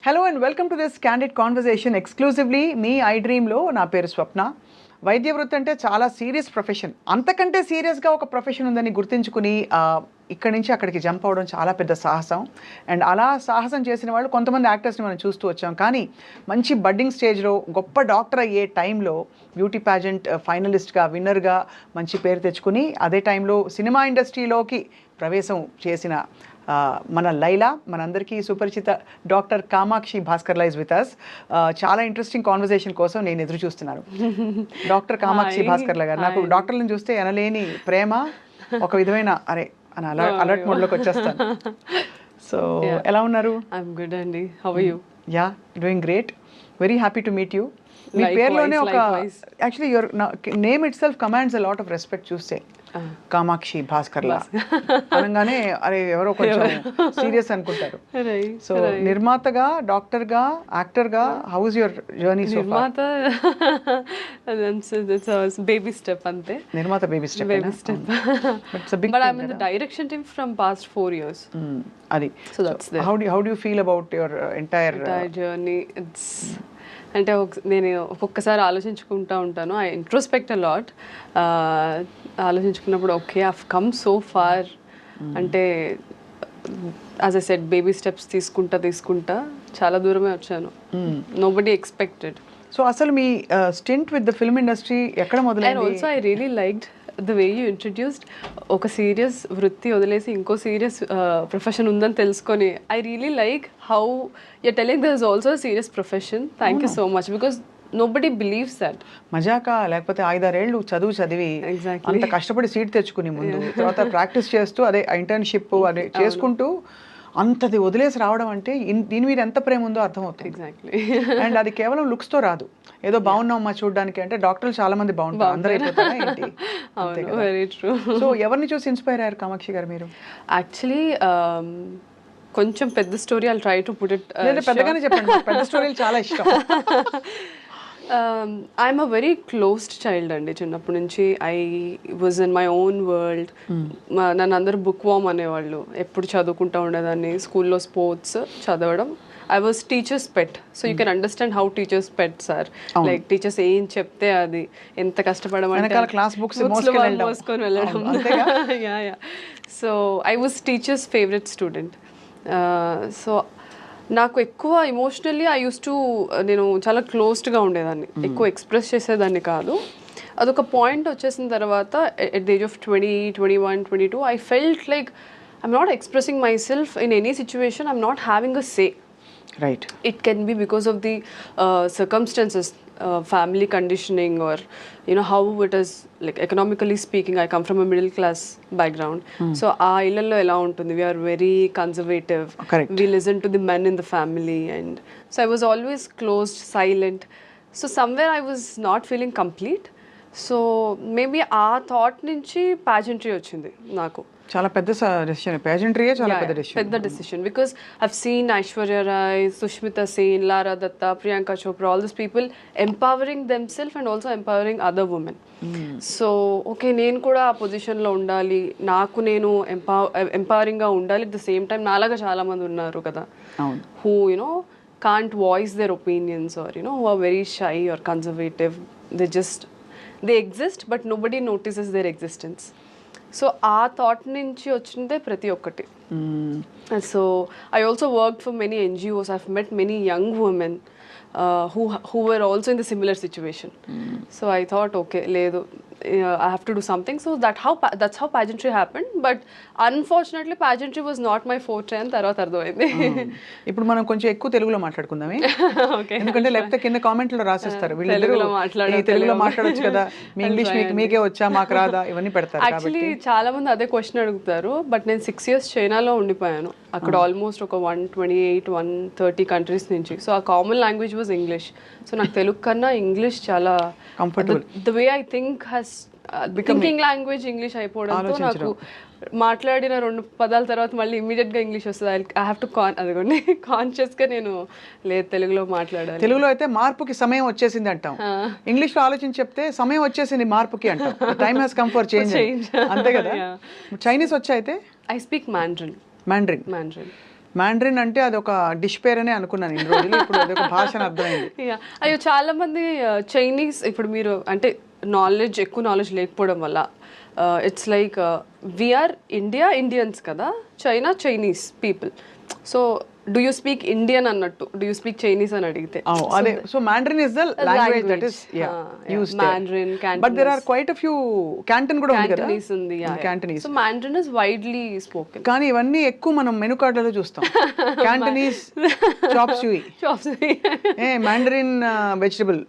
Hello and welcome to this candid conversation exclusively మీ ఐ డ్రీమ్లో. నా పేరు స్వప్న. వైద్య వృత్తి అంటే చాలా సీరియస్ ప్రొఫెషన్. అంతకంటే సీరియస్గా ఒక ప్రొఫెషన్ ఉందని గుర్తించుకుని ఇక్కడి నుంచి అక్కడికి జంప్ అవ్వడం చాలా పెద్ద సాహసం. అండ్ అలా సాహసం చేసిన వాళ్ళు కొంతమంది యాక్టర్స్ని మనం చూస్తూ వచ్చాం. కానీ మంచి బడ్డింగ్ స్టేజ్లో గొప్ప డాక్టర్ అయ్యే టైంలో బ్యూటీ ప్యాజెంట్ ఫైనలిస్ట్గా, విన్నర్గా మంచి పేరు తెచ్చుకుని అదే టైంలో సినిమా ఇండస్ట్రీలోకి ప్రవేశం చేసిన మన లైలా, మనందరికీ సుపరిచిత doctor Kamakshi Bhaskarla is with us. చాలా ఇంట్రెస్టింగ్ కాన్వర్సేషన్ కోసం నేను ఎదురు చూస్తున్నాను. డాక్టర్ కామాక్షి భాస్కర్లా గారు, నాకు డాక్టర్లను చూస్తే ఎనలేని ప్రేమ, ఒక విధమైన అరే అని అలర్ట్ మోడ్లోకి వచ్చేస్తాను. సో ఎలా ఉన్నారు? ఐఎమ్ గుడ్ అండి. How are you? Yeah, doing great. Very happy to meet you. మీ పేరులోనే ఒక actually your name itself commands a lot of respect. చూస్తే కామాక్షి భాస్కర్లా అనగానే అరే ఎవరో కొంచెం సీరియస్ అనుకుంటారు. సో నిర్మాతగా, డాక్టర్గా, యాక్టర్గా, how is your journey so far? Baby step అంతే. నిర్మాత baby step. But I'm in the direction team from past 4 years. అది. So that's there. How do you feel about your entire journey? It's అంటే నేను ఒక్కొక్కసారి ఆలోచించుకుంటూ ఉంటాను. I introspect a lot. ఆలోచించుకున్నప్పుడు okay I've come so far. అంటే as I said baby steps తీసుకుంటా చాలా దూరమే వచ్చాను. Nobody expected. సో అసలు మీ stint with the film industry ఎక్కడ మొదలైంది? And also I really liked the way you introduced. ఒక సీరియస్ వృత్తి వదిలేసి ఇంకో సీరియస్ ప్రొఫెషన్ ఉందని తెలుసుకొని I really like how you're telling there is also a serious profession. Thank you so much, because nobody believes that. మజాకా లేకపోతే 5-6 ఏళ్ళు చదివి అంత కష్టపడి సీట్ తెచ్చుకుని ముందు తర్వాత ప్రాక్టీస్ చేస్తూ అదే ఇంటర్న్షిప్ అదే చేసుకుంటూ అంతది వదిలేసి రావడం అంటే దీని మీద ఎంత ప్రేమ ఉందో అర్థమవుతుంది. ఎగ్జాక్ట్లీ. అండ్ అది కేవలం లుక్స్తో రాదు. ఏదో బాగున్నామా చూడడానికి అంటే డాక్టర్లు చాలా మంది బాగుంటారు, అందరూ అయిపోతారా ఏంటి? Very true. సో ఎవరిని చూసి ఇన్స్పైర్ అయ్యారు కామాక్షి గారు మీరు? యాక్చువల్లీ కొంచెం పెద్ద story I'll try to put it. పెద్దగానే చెప్పండి, పెద్ద స్టోరీలు చాలా ఇష్టం. I'm a very closed child అండి. చిన్నప్పటి నుంచి I was in my own world. నన్ను అందరూ బుక్ వామ్ అనేవాళ్ళు. ఎప్పుడు చదువుకుంటూ ఉండేదాన్ని. స్కూల్లో స్పోర్ట్స్ చదవడం. I was teacher's pet. So you can understand how teachers' pets are. Like teachers ఏం చెప్తే అది ఎంత కష్టపడమంటే క్లాస్ బుక్స్ మోసుకొని వెళ్ళడం. Yeah. So I was teachers favourite student. So నాకు ఎక్కువ ఎమోషనల్లీ ఐ యూస్ టు నేను చాలా క్లోజ్డ్గా ఉండేదాన్ని. ఎక్కువ ఎక్స్ప్రెస్ చేసేదాన్ని కాదు. అదొక పాయింట్ వచ్చేసిన తర్వాత at the age of 20, 21, 22 I felt like I'm not expressing my self in any situation. I'm not having a say. Right. It can be because of the circumstances, family conditioning, or you know how it is, like economically speaking. I come from a middle class background. So aa illallo ela untundi, we are very conservative. Correct. We listen to the men in the family, and so I was always closed, silent. So somewhere I was not feeling complete. So maybe aa thought nunchi pageantry ochindi naku. చాలా పెద్ద decision. పేజెంట్రీయే చాలా పెద్ద decision. Because I've seen Aishwarya Rai, Sushmita Sen, Lara Dutta, Priyanka Chopra, all this people empowering them self and also empowering other women. So okay నేను కూడా ఆ పొజిషన్లో ఉండాలి, నాకు నేను ఎంపవరింగ్గా ఉండాలి. అట్ ద సేమ్ టైం నాలాగా చాలా మంది ఉన్నారు కదా, who you know can't voice their opinions, or you know who are very shy or conservative. They exist but nobody notices their existence. So ఆ థాట్ నుంచి వచ్చిందే ప్రతి ఒక్కటి. So I also work for many NGOs. I have met many young women who were also in the similar situation. So I thought okay లేదు, I have to do something. So that's how pageantry happened. But unfortunately pageantry was not my forte అని తర్వాత అర్థమైంది. ఇప్పుడు మనం కొంచెం ఎక్కువ తెలుగులో మాట్లాడుకుందామే. ఎందుకంటే లేకపోతే కింద కామెంట్లో రాసేస్తారు తెలుగులో మాట్లాడొచ్చు కదా, మీ ఇంగ్లీష్ మీకే వచ్చా మాకు రాదా ఇవన్నీ పెడతారు. యాక్చువల్లీ చాలా మంది అదే క్వశ్చన్ అడుగుతారు. బట్ నేను 6 years చైనాలో ఉండిపోయాను. అక్కడ ఆల్మోస్ట్ ఒక 128, 130 కంట్రీస్ నుంచి. సో ఆ common language was English. So నాకు తెలుగు కన్నా ఇంగ్లీష్ చాలా comfortable. The way I think has thinking language English అయిపోవడంతో నాకు మాట్లాడిన 2 పదాల తర్వాత మళ్ళీ ఇమీడియట్గా ఇంగ్లీష్ వస్తుంది. ఐ హ్యావ్ టు అదిగోండి కాన్షియస్గా నేను లేదు తెలుగులో మాట్లాడాలి. తెలుగులో అయితే మార్పుకి సమయం వచ్చేసింది అంటాం, ఇంగ్లీష్లో ఆలోచించి చెప్తే సమయం వచ్చేసింది మార్పుకి అంటాం. Time has come for change. అంతే కదా. చైనీస్ వచ్చా అయితే? I speak Mandarin. Mandarin. Mandarin అంటే అది ఒక డిష్ పేరనే అనుకున్నాను ఇన్ని రోజులు, ఇప్పుడు అది ఒక భాష అని అర్థమైంది. అయ్యో చాలా మంది చైనీస్ ఇప్పుడు మీరు అంటే ఎక్కువ నాలెడ్జ్ లేకపోవడం వల్ల ఇట్స్ లైక్ వీఆర్ ఇండియన్స్ కదా, China Chinese people. So do you speak Indian అన్నట్టు, డూ యూ స్పీక్ చైనీస్ అని అడిగితే అదే. So Mandarin is the language that is used. Mandarin, but there are quite a few Canton కూడా ఉంది కదా. Cantonese ఉంది. Cantonese. సో Mandarin is widely spoken. కానీ ఇవన్నీ ఎక్కువ మనం మెనూ కార్డులలో చూస్తాం. Cantonese chop suey, Mandarin vegetable.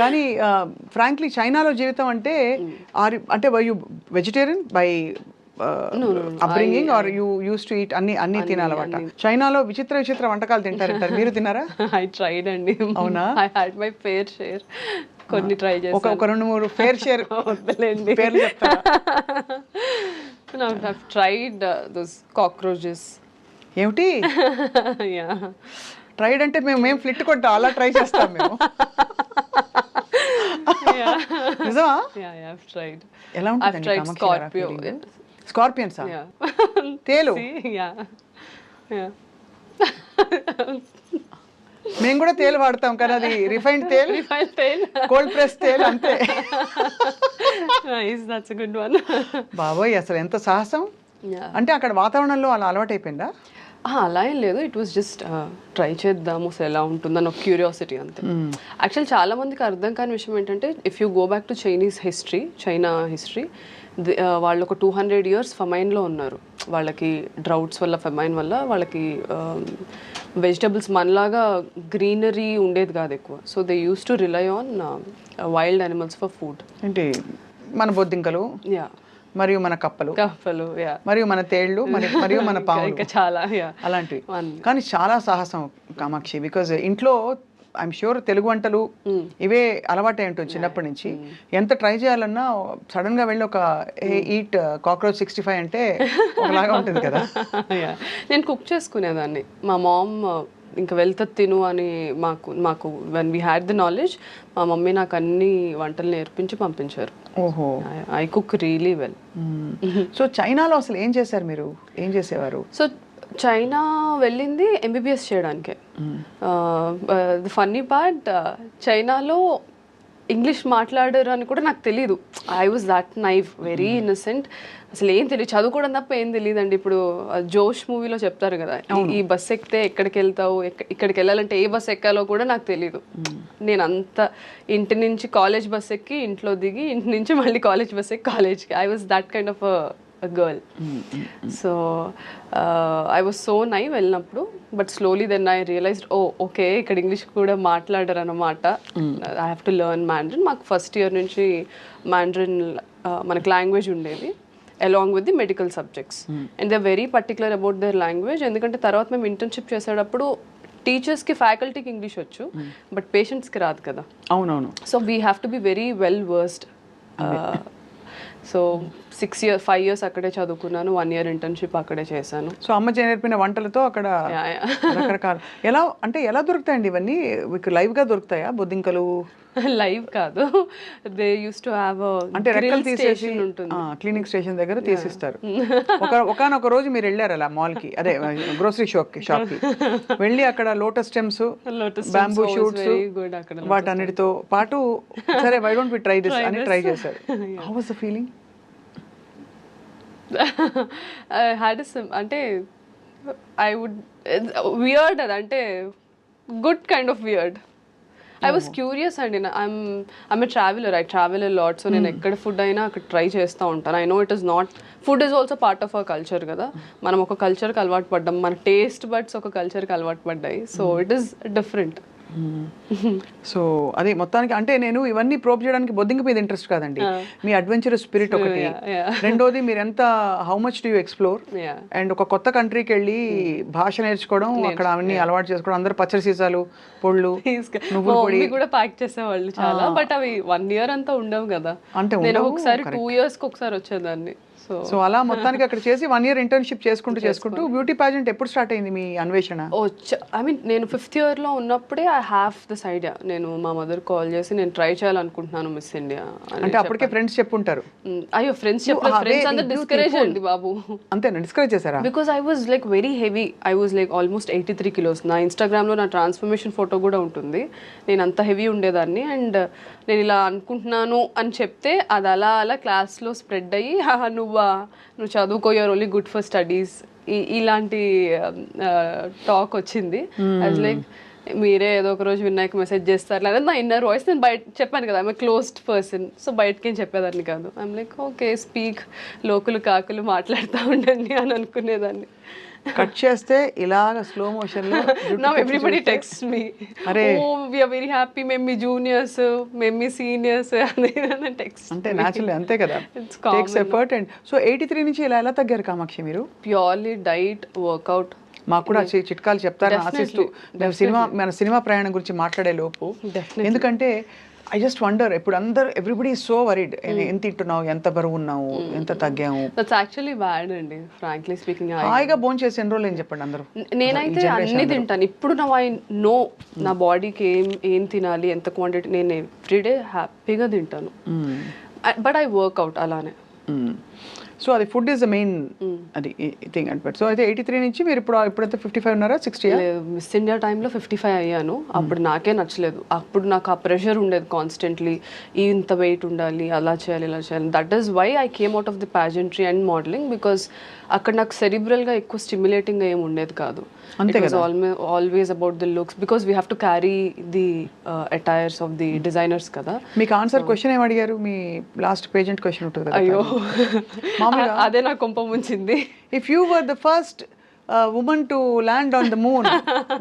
కానీ ఫ్రాంక్లీ చైనాలో జీవితం అంటే అంటే why you vegetarian by upbringing are you used to eat అన్ని తినాలన్నమాట. చైనాలో విచిత్ర వంటకాలు తింటారంటారు, మీరు తిన్నారా? ఐ ట్రైడ్ అండి. అవునా? I had my fair share. కొన్ని ట్రై చేశాను. ఒక 2-3 ఫేర్ షేర్ వద్దలేండి పేర్లు చెప్తారా? I've tried those cockroaches. ఏమిటి ట్రైడ్ అంటే? మేము ఫ్లిట్ కొట్టాం, అలా ట్రై చేస్తాం మేము. నిజమా? I've tried. ఎలా ఉంటుంది? I've tried scorpio. స్కార్పియన్సా? తేలు. మేము కూడా తేలు వాడతాం, కానీ అది రిఫైన్డ్ తేల్, కోల్డ్ ప్రెస్ తేల్ అంతే. That's a good one. బాబోయ్, అసలు ఎంత సాహసం. అంటే అక్కడ వాతావరణంలో అలా అలవాటు అయిపోయిందా? అలా ఏం లేదు, ఇట్ వాస్ జస్ట్ ట్రై చేద్దాము అసలు ఎలా ఉంటుందని ఒక క్యూరియాసిటీ అంతే. యాక్చువల్ చాలా మందికి అర్థం కాని విషయం ఏంటంటే, if you go back to China history, వాళ్ళు ఒక 200 years ఫమైన్లో ఉన్నారు. వాళ్ళకి డ్రౌట్స్ వల్ల, ఫమైన్ వల్ల వాళ్ళకి వెజిటబుల్స్ మనలాగా గ్రీనరీ ఉండేది కాదు ఎక్కువ. So they use to rely on wild animals for food. అంటే మన బొద్దింకలు, మరియు మన కప్పలు, మరియు మన తేళ్లు, మరియు మన పాములు, చాలా అలాంటివి. కానీ చాలా సాహసం కామాక్షి, బికాజ్ ఇంట్లో ఐఎమ్ ష్యూర్ తెలుగు వంటలు ఇవే అలవాటే ఉంటుంది చిన్నప్పటి నుంచి. ఎంత ట్రై చేయాలన్నా సడన్ గా వెళ్ళి ఒక ఈట్ కాక్రోచ్ 65 అంటే ఒకలాగా ఉంటుంది కదా. నేను కుక్ చేసుకునేదాన్ని. మా మామ్ ఇంకా వెళ్తా తిను అని మాకు when we had the knowledge, మా మమ్మీ నాకు అన్ని వంటలు నేర్పించి పంపించారు. ఓహో, I cook really well. So చైనాలో అసలు ఏం చేశారు మీరు? ఏం చేసేవారు? సో చైనా వెళ్ళింది ఎంబీబీఎస్ చేయడానికే. ద ఫన్నీ పార్ట్, చైనాలో ఇంగ్లీష్ మాట్లాడరు అని కూడా నాకు తెలీదు. I was that naive, very innocent. అసలు ఏం తెలియదు, చదువుకోవడం తప్ప ఏం తెలియదండి. ఇప్పుడు జోష్ మూవీలో చెప్తారు కదా, ఈ బస్ ఎక్కితే ఎక్కడికి వెళ్తావు, ఇక్కడికి వెళ్ళాలంటే ఏ బస్ ఎక్కాలో కూడా నాకు తెలీదు. నేను అంత ఇంటి నుంచి కాలేజ్ బస్ ఎక్కి ఇంట్లో దిగి, ఇంటి నుంచి మళ్ళీ కాలేజ్ బస్ ఎక్కి కాలేజ్కి. I was that kind of a girl. So I was so naive వెళ్ళినప్పుడు. But slowly then I realised, okay ఇక్కడ ఇంగ్లీష్ కూడా మాట్లాడరు అన్నమాట. I have to learn Mandarin. మాకు ఫస్ట్ ఇయర్ నుంచి మ్యాండ్రిన్ మనకి లాంగ్వేజ్ ఉండేది, along with the medical subjects. And they very particular about their language. ఎందుకంటే తర్వాత మేము ఇంటర్న్షిప్ చేసేటప్పుడు టీచర్స్కి, ఫ్యాకల్టీకి ఇంగ్లీష్ వచ్చు, బట్ పేషెంట్స్కి రాదు కదా. అవునవును. So we have to be very well versed. So 5 years అక్కడే చదువుకున్నాను, 1 year ఇంటర్న్షిప్ అక్కడే చేశాను. సో అమ్మ నేర్పిన వంటలతో అక్కడ రకరకాల ఎలా దొరుకుతాయండి ఇవన్నీ? మీకు లైవ్ గా దొరుకుతాయా బొద్దింకలు? లైవ్ కాదు, దే యూస్ టు హావ్ అంటే రెక్కలు తీసేసి క్లినిక్ స్టేషన్ దగ్గర తీసిస్తారు. ఒకనొక రోజు మీరు వెళ్ళారు అలా మాల్ కి, అదే గ్రోసరీ షాప్ కి వెళ్ళి అక్కడ లోటస్ స్టెమ్స్, బ్యాంబూ షూట్స్ వాటన్నిటితో పాటు సరే why don't we try this అని ట్రై చేశారు. How was the feeling? అంటే ఐ వుడ్ వియర్డ్, అదంటే good kind of weird. I was curious అండి. I'm a traveller, I travel a lot. So నేను ఎక్కడ ఫుడ్ అయినా అక్కడ ట్రై చేస్తూ ఉంటాను. I know it is not, food is also part of our culture కదా. మనం ఒక కల్చర్కి అలవాటు పడ్డాం, మన టేస్ట్ బడ్స్ ఒక కల్చర్కి అలవాటు పడ్డాయి. So it is different. So అది మొత్తానికి అంటే నేను ఇవన్నీ ప్రోబ్ చేయడానికి బొద్దింక మీద ఇంట్రెస్ట్ కాదండి, మీ అడ్వెంచరస్ స్పిరిట్ ఒకటి. రెండోది మీరు ఎంత how much do you explore, and ఒక కొత్త కంట్రీకి వెళ్ళి భాష నేర్చుకోవడం, అక్కడ అవన్నీ అలవాటు చేసుకోవడం. అందరు పచ్చడి సీసాలు, పొళ్ళు, నువ్వుల పొడి కూడా ప్యాక్ చేసేవాళ్ళు చాలా. బట్ అవి 1 year అంతా ఉండవు కదా. అంటే నేను ఒకసారి 2 years ఒకసారి వచ్చేదాన్ని. సో అలా మొత్తానికి అక్కడ చేసి 1 year ఇంటర్న్షిప్ చేసుకుంటూ బ్యూటీ పాజెంట్ ఎప్పుడు స్టార్ట్ అయింది మీ అన్వేషణ? ఐ మీన్ నేను 5th yearలో ఉన్నప్పుడే ఐ హ్యావ్ దిస్ ఐడియా. నేను మా మదర్ కాల్ చేసి నేను ట్రై చేయాలనుకుంటున్నాను మిస్ ఇండియా అంటే అప్పటికే ఫ్రెండ్స్ చెప్పుంటారు. అయ్యో ఫ్రెండ్స్ చెప్పలేదు, ఫ్రెండ్స్ అందరూ డిస్కరేజ్ అండి బాబు. అంతేనా, డిస్కరేజ్ చేశారా? Because I was like very heavy, I was like almost 83 kilos. నా ఇన్స్టాగ్రామ్లో నా ట్రాన్స్ఫర్మేషన్ ఫోటో కూడా ఉంటుంది. నేను అంత హెవీ ఉండేదాన్ని. అండ్ నేను ఇలా అనుకుంటున్నాను అని చెప్తే అది అలా అలా క్లాస్లో స్ప్రెడ్ అయ్యి నువ్వు చదువుకో, you're only good for studies, ఇలాంటి టాక్ వచ్చింది. అది లైక్ మీరే ఏదో ఒక రోజు వినాయక్ మెసేజ్ చేస్తారు లేదా నా ఇన్నర్ వాయిస్. నేను బయట చెప్పాను కదా, ఐఎమ్ క్లోజ్డ్ పర్సన్, సో బయటకేం చెప్పేదాన్ని కాదు. ఐఎమ్ లైక్ ఓకే స్పీక్, లోకులు కాకులు మాట్లాడుతూ ఉండండి అని అనుకునేదాన్ని. కట్ చేస్తే ఇలాగ స్లో మోషన్ లో నౌ ఎవ్రీబడి టెక్స్ట్ మీ, అరే ఓ వి ఆర్ వెరీ హ్యాపీ, మేము మీ జూనియర్స్, మేము మీ సీనియర్స్ అని టెక్స్ట్. అంటే న్యాచురల్లీ అంతే కదా, టేక్స్ ఎఫర్ట్. అండ్ సో 83 నుంచి ఇలా తగ్గారు కామాక్షి మీరు? Purely diet, workout. మాకు కూడా చిట్కాలు చెప్తారని ఆశిస్తూ మేము మన సినిమా ప్రయాణం గురించి మాట్లాడే లోపు, ఎందుకంటే ఐ జస్ట్ వండర్, ఇప్పుడు అందరు ఎవ్రీబడి సో వరీడ్, ఎంత తింటున్నావు, ఎంత బరువు ఉన్నావు, ఎంత తగ్గాము. దట్స్ యాక్చువల్లీ బ్యాడ్ అండి, ఫ్రాంక్లీ స్పీకింగ్. హాయిగా భోజనం చేసి ఎన్ని రోజులు ఏం చెప్పండి అందరూ. నేనైతే అన్ని తింటాను ఇప్పుడు. నా ఐ నో నా బాడీకి ఏం తినాలి, ఎంత క్వాంటిటీ, నేను ఎవ్రీడే హ్యాపీగా తింటాను. బట్ ఐ వర్క్అవుట్ అలానే. సో అది ఫుడ్ ఈస్ ద మెయిన్ అది థింగ్ అండ్. సో అయితే 83 నుంచి మీరు ఇప్పుడైతే 55 ఉన్నారా, 60? మిస్ ఇండియా టైంలో 55 అయ్యాను. అప్పుడు నాకే నచ్చలేదు. అప్పుడు నాకు ఆ ప్రెషర్ ఉండేది కాన్స్టెంట్లీ, ఇంత వెయిట్ ఉండాలి, అలా చేయాలి, ఇలా చేయాలి. That is why I came out of the pageantry and modelling, because అక్కడ నాకు సెరిబ్రల్గా ఎక్కువ స్టిమ్యులేటింగ్ ఏమి ఉండేది కాదు. It was always about the looks, because we have to carry the attires of the designers kada. మీకు ఆన్సర్ క్వశ్చన్ ఏం అడిగారు? మీ last pageant question ఉంటుంది కదా. అయ్యో అదే నా కొంప ముంచింది. If you were the first women to land on the moon,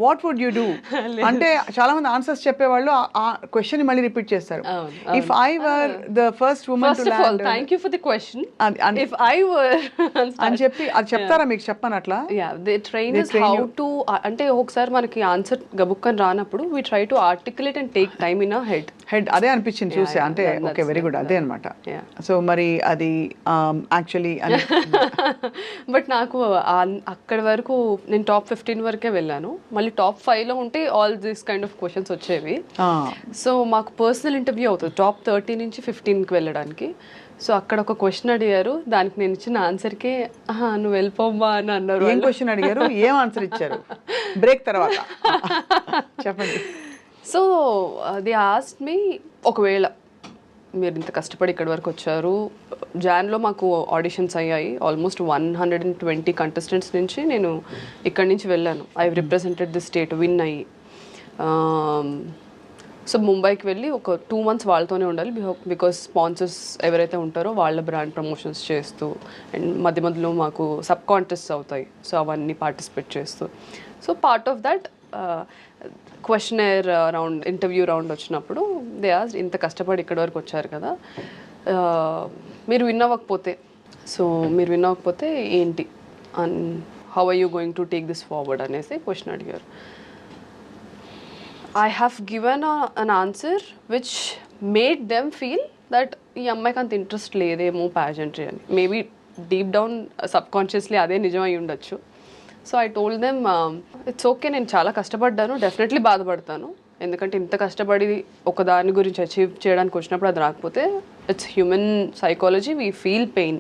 what would you do అంటే చాలా మంది ఆన్సర్స్ చెప్పేవాళ్ళు ఆ క్వశ్చన్ మళ్ళీ రిపీట్ చేస్తారు. If I were the first women to land, thank you for the question, if I were అని చెప్పి అది చెప్తారా మీకు? చెప్పను అట్లా. Yeah, they train us how to, అంటే ఒకసారి మనకి ఆన్సర్ గబుక్కని రానప్పుడు we try to articulate and take time in our head. అదే అనిపించింది చూసే, అంటే ఓకే వెరీ గుడ్, అదే అనమాట. సో మరి అది యాక్చువల్లీ బట్ నాకు అక్కడ వరకు నేను టాప్ 15 వరకే వెళ్ళాను. మళ్ళీ టాప్ 5లో ఉంటే all this kind of questions వచ్చేవి. సో మాకు పర్సనల్ ఇంటర్వ్యూ అవుతుంది టాప్ 30 నుంచి 15కి వెళ్ళడానికి. సో అక్కడ ఒక క్వశ్చన్ అడిగారు, దానికి నేను ఇచ్చిన ఆన్సర్కే నువ్వు వెళ్ళిపోమ్మా అని అన్నారు. ఏం క్వశ్చన్ అడిగారు, ఏం ఆన్సర్ ఇచ్చారు? బ్రేక్ తర్వాత చెప్పండి. సో దే ఆస్క్డ్ మీ, ఒకవేళ మీరు ఇంత కష్టపడి ఇక్కడి వరకు వచ్చారు, జాన్లో మాకు ఆడిషన్స్ అయ్యాయి, ఆల్మోస్ట్ 120 కంటెస్టెంట్స్ నుంచి నేను ఇక్కడి నుంచి వెళ్ళాను. I represented the state, win అయ్యి. సో ముంబైకి వెళ్ళి ఒక 2 months వాళ్ళతోనే ఉండాలి, బికాస్ స్పాన్సర్స్ ఎవరైతే ఉంటారో వాళ్ళ బ్రాండ్ ప్రమోషన్స్ చేస్తూ, అండ్ మధ్య మధ్యలో మాకు సబ్ కాంటెస్ట్స్ అవుతాయి, సో అవన్నీ పార్టిసిపేట్ చేస్తూ. So part of that questionnaire round, interview round వచ్చినప్పుడు దే ఆస్క్డ్, ఇంత కష్టపడి ఇక్కడి వరకు వచ్చారు కదా, మీరు విన్ అవ్వకపోతే, సో మీరు విన్ అవ్వకపోతే ఏంటి, and how are you going to take this forward అనేసి క్వశ్చన్ అడిగారు. I have given an answer which made them feel that ఈ అమ్మాయికి అంత ఇంట్రెస్ట్ లేదేమో ప్యాజెంట్రీ అని. మేబీ డీప్ డౌన్ సబ్కాన్షియస్లీ అదే నిజం అయి ఉండొచ్చు. So I told them it's okay, నేను చాలా కష్టపడ్డాను, డెఫినెట్లీ బాధపడతాను, ఎందుకంటే ఇంత కష్టపడి ఒక దాని గురించి అచీవ్ చేయడానికి వచ్చినప్పుడు అది రాకపోతే it's human psychology, we feel pain.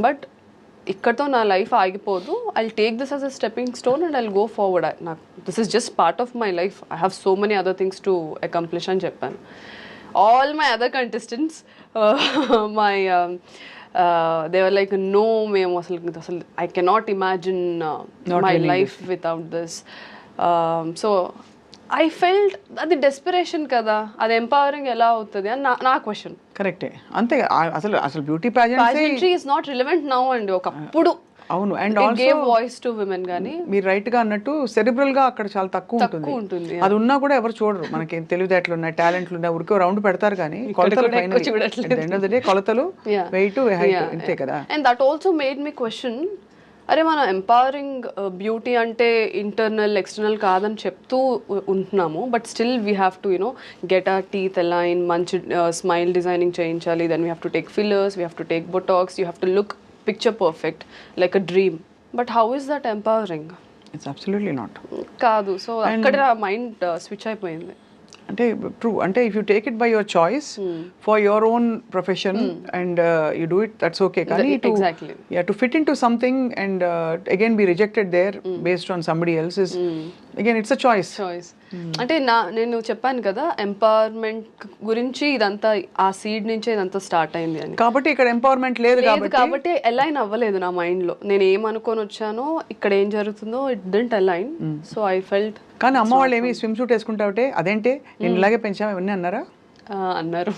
But ఇక్కడతో నా లైఫ్ ఆగిపోదు. I take this as a stepping stone and I go forward. నాకు this is just part of my life, I have so many other things to accomplish అని చెప్పాను. All my other contestants my they were like, no మేము అసలు I cannot imagine my life without this. So I felt అది desperation కదా, అది empowering ఎలా అవుతుంది అని నా క్వశ్చన్. కరెక్టే, అంతే. అసలు beauty pageantry is not relevant now అండి, ఒకప్పుడు అవును. And gave voice to women, కానీ మీరు రైట్ గా అన్నట్టు సెరిబ్రల్ గా అక్కడ చాలా తక్కువ ఉంటుంది. అది ఉన్నా కూడా ఎవరు చూడరు. మనకి తెలివితేటలు ఉన్నాయి, టాలెంట్లు ఉన్నాయి, ఊరికే రౌండ్ పెడతారు కానీ కొలతలు కొలతలు వెయిట్ హైట్ అంతే కదా. And that also made me question అరే మనం ఎంపవరింగ్ బ్యూటీ అంటే ఇంటర్నల్ ఎక్స్టర్నల్ కాదని చెప్తూ ఉంటున్నాము, but still we have to you know get our teeth align, మంచి స్మైల్ డిజైనింగ్ చేయించాలి, then we have to take fillers, we have to take Botox, you have to look picture perfect like a dream. But how is that empowering? It's absolutely not. కాదు. So అక్కడ mind switch అయిపోయింది. అంటే true, అంటే if you take it by your choice for your own profession and you do it, that's okay. కానీ to fit in to something and again be rejected there based on somebody else is again it's a choice. అంటే నేను చెప్పాను కదా empowerment గురించి, ఇదంతా ఆ seed నుంచే ఇదంతా స్టార్ట్ అయింది అని. కాబట్టి ఇక్కడ ఎంపవర్మెంట్ లేదు కాబట్టి అలైన్ అవ్వలేదు నా మైండ్ లో. నేను ఏమనుకొని వచ్చానో ఇక్కడ ఏం జరుగుతుందో it didn't align. So I felt. కానీ అమ్మ వాళ్ళు ఏమి స్విమ్ సూట్ వేసుకుంటావుటే అదేంటే నేను ఇలాగే పెంచాము ఇవన్నీ అన్నారా? అన్నారు.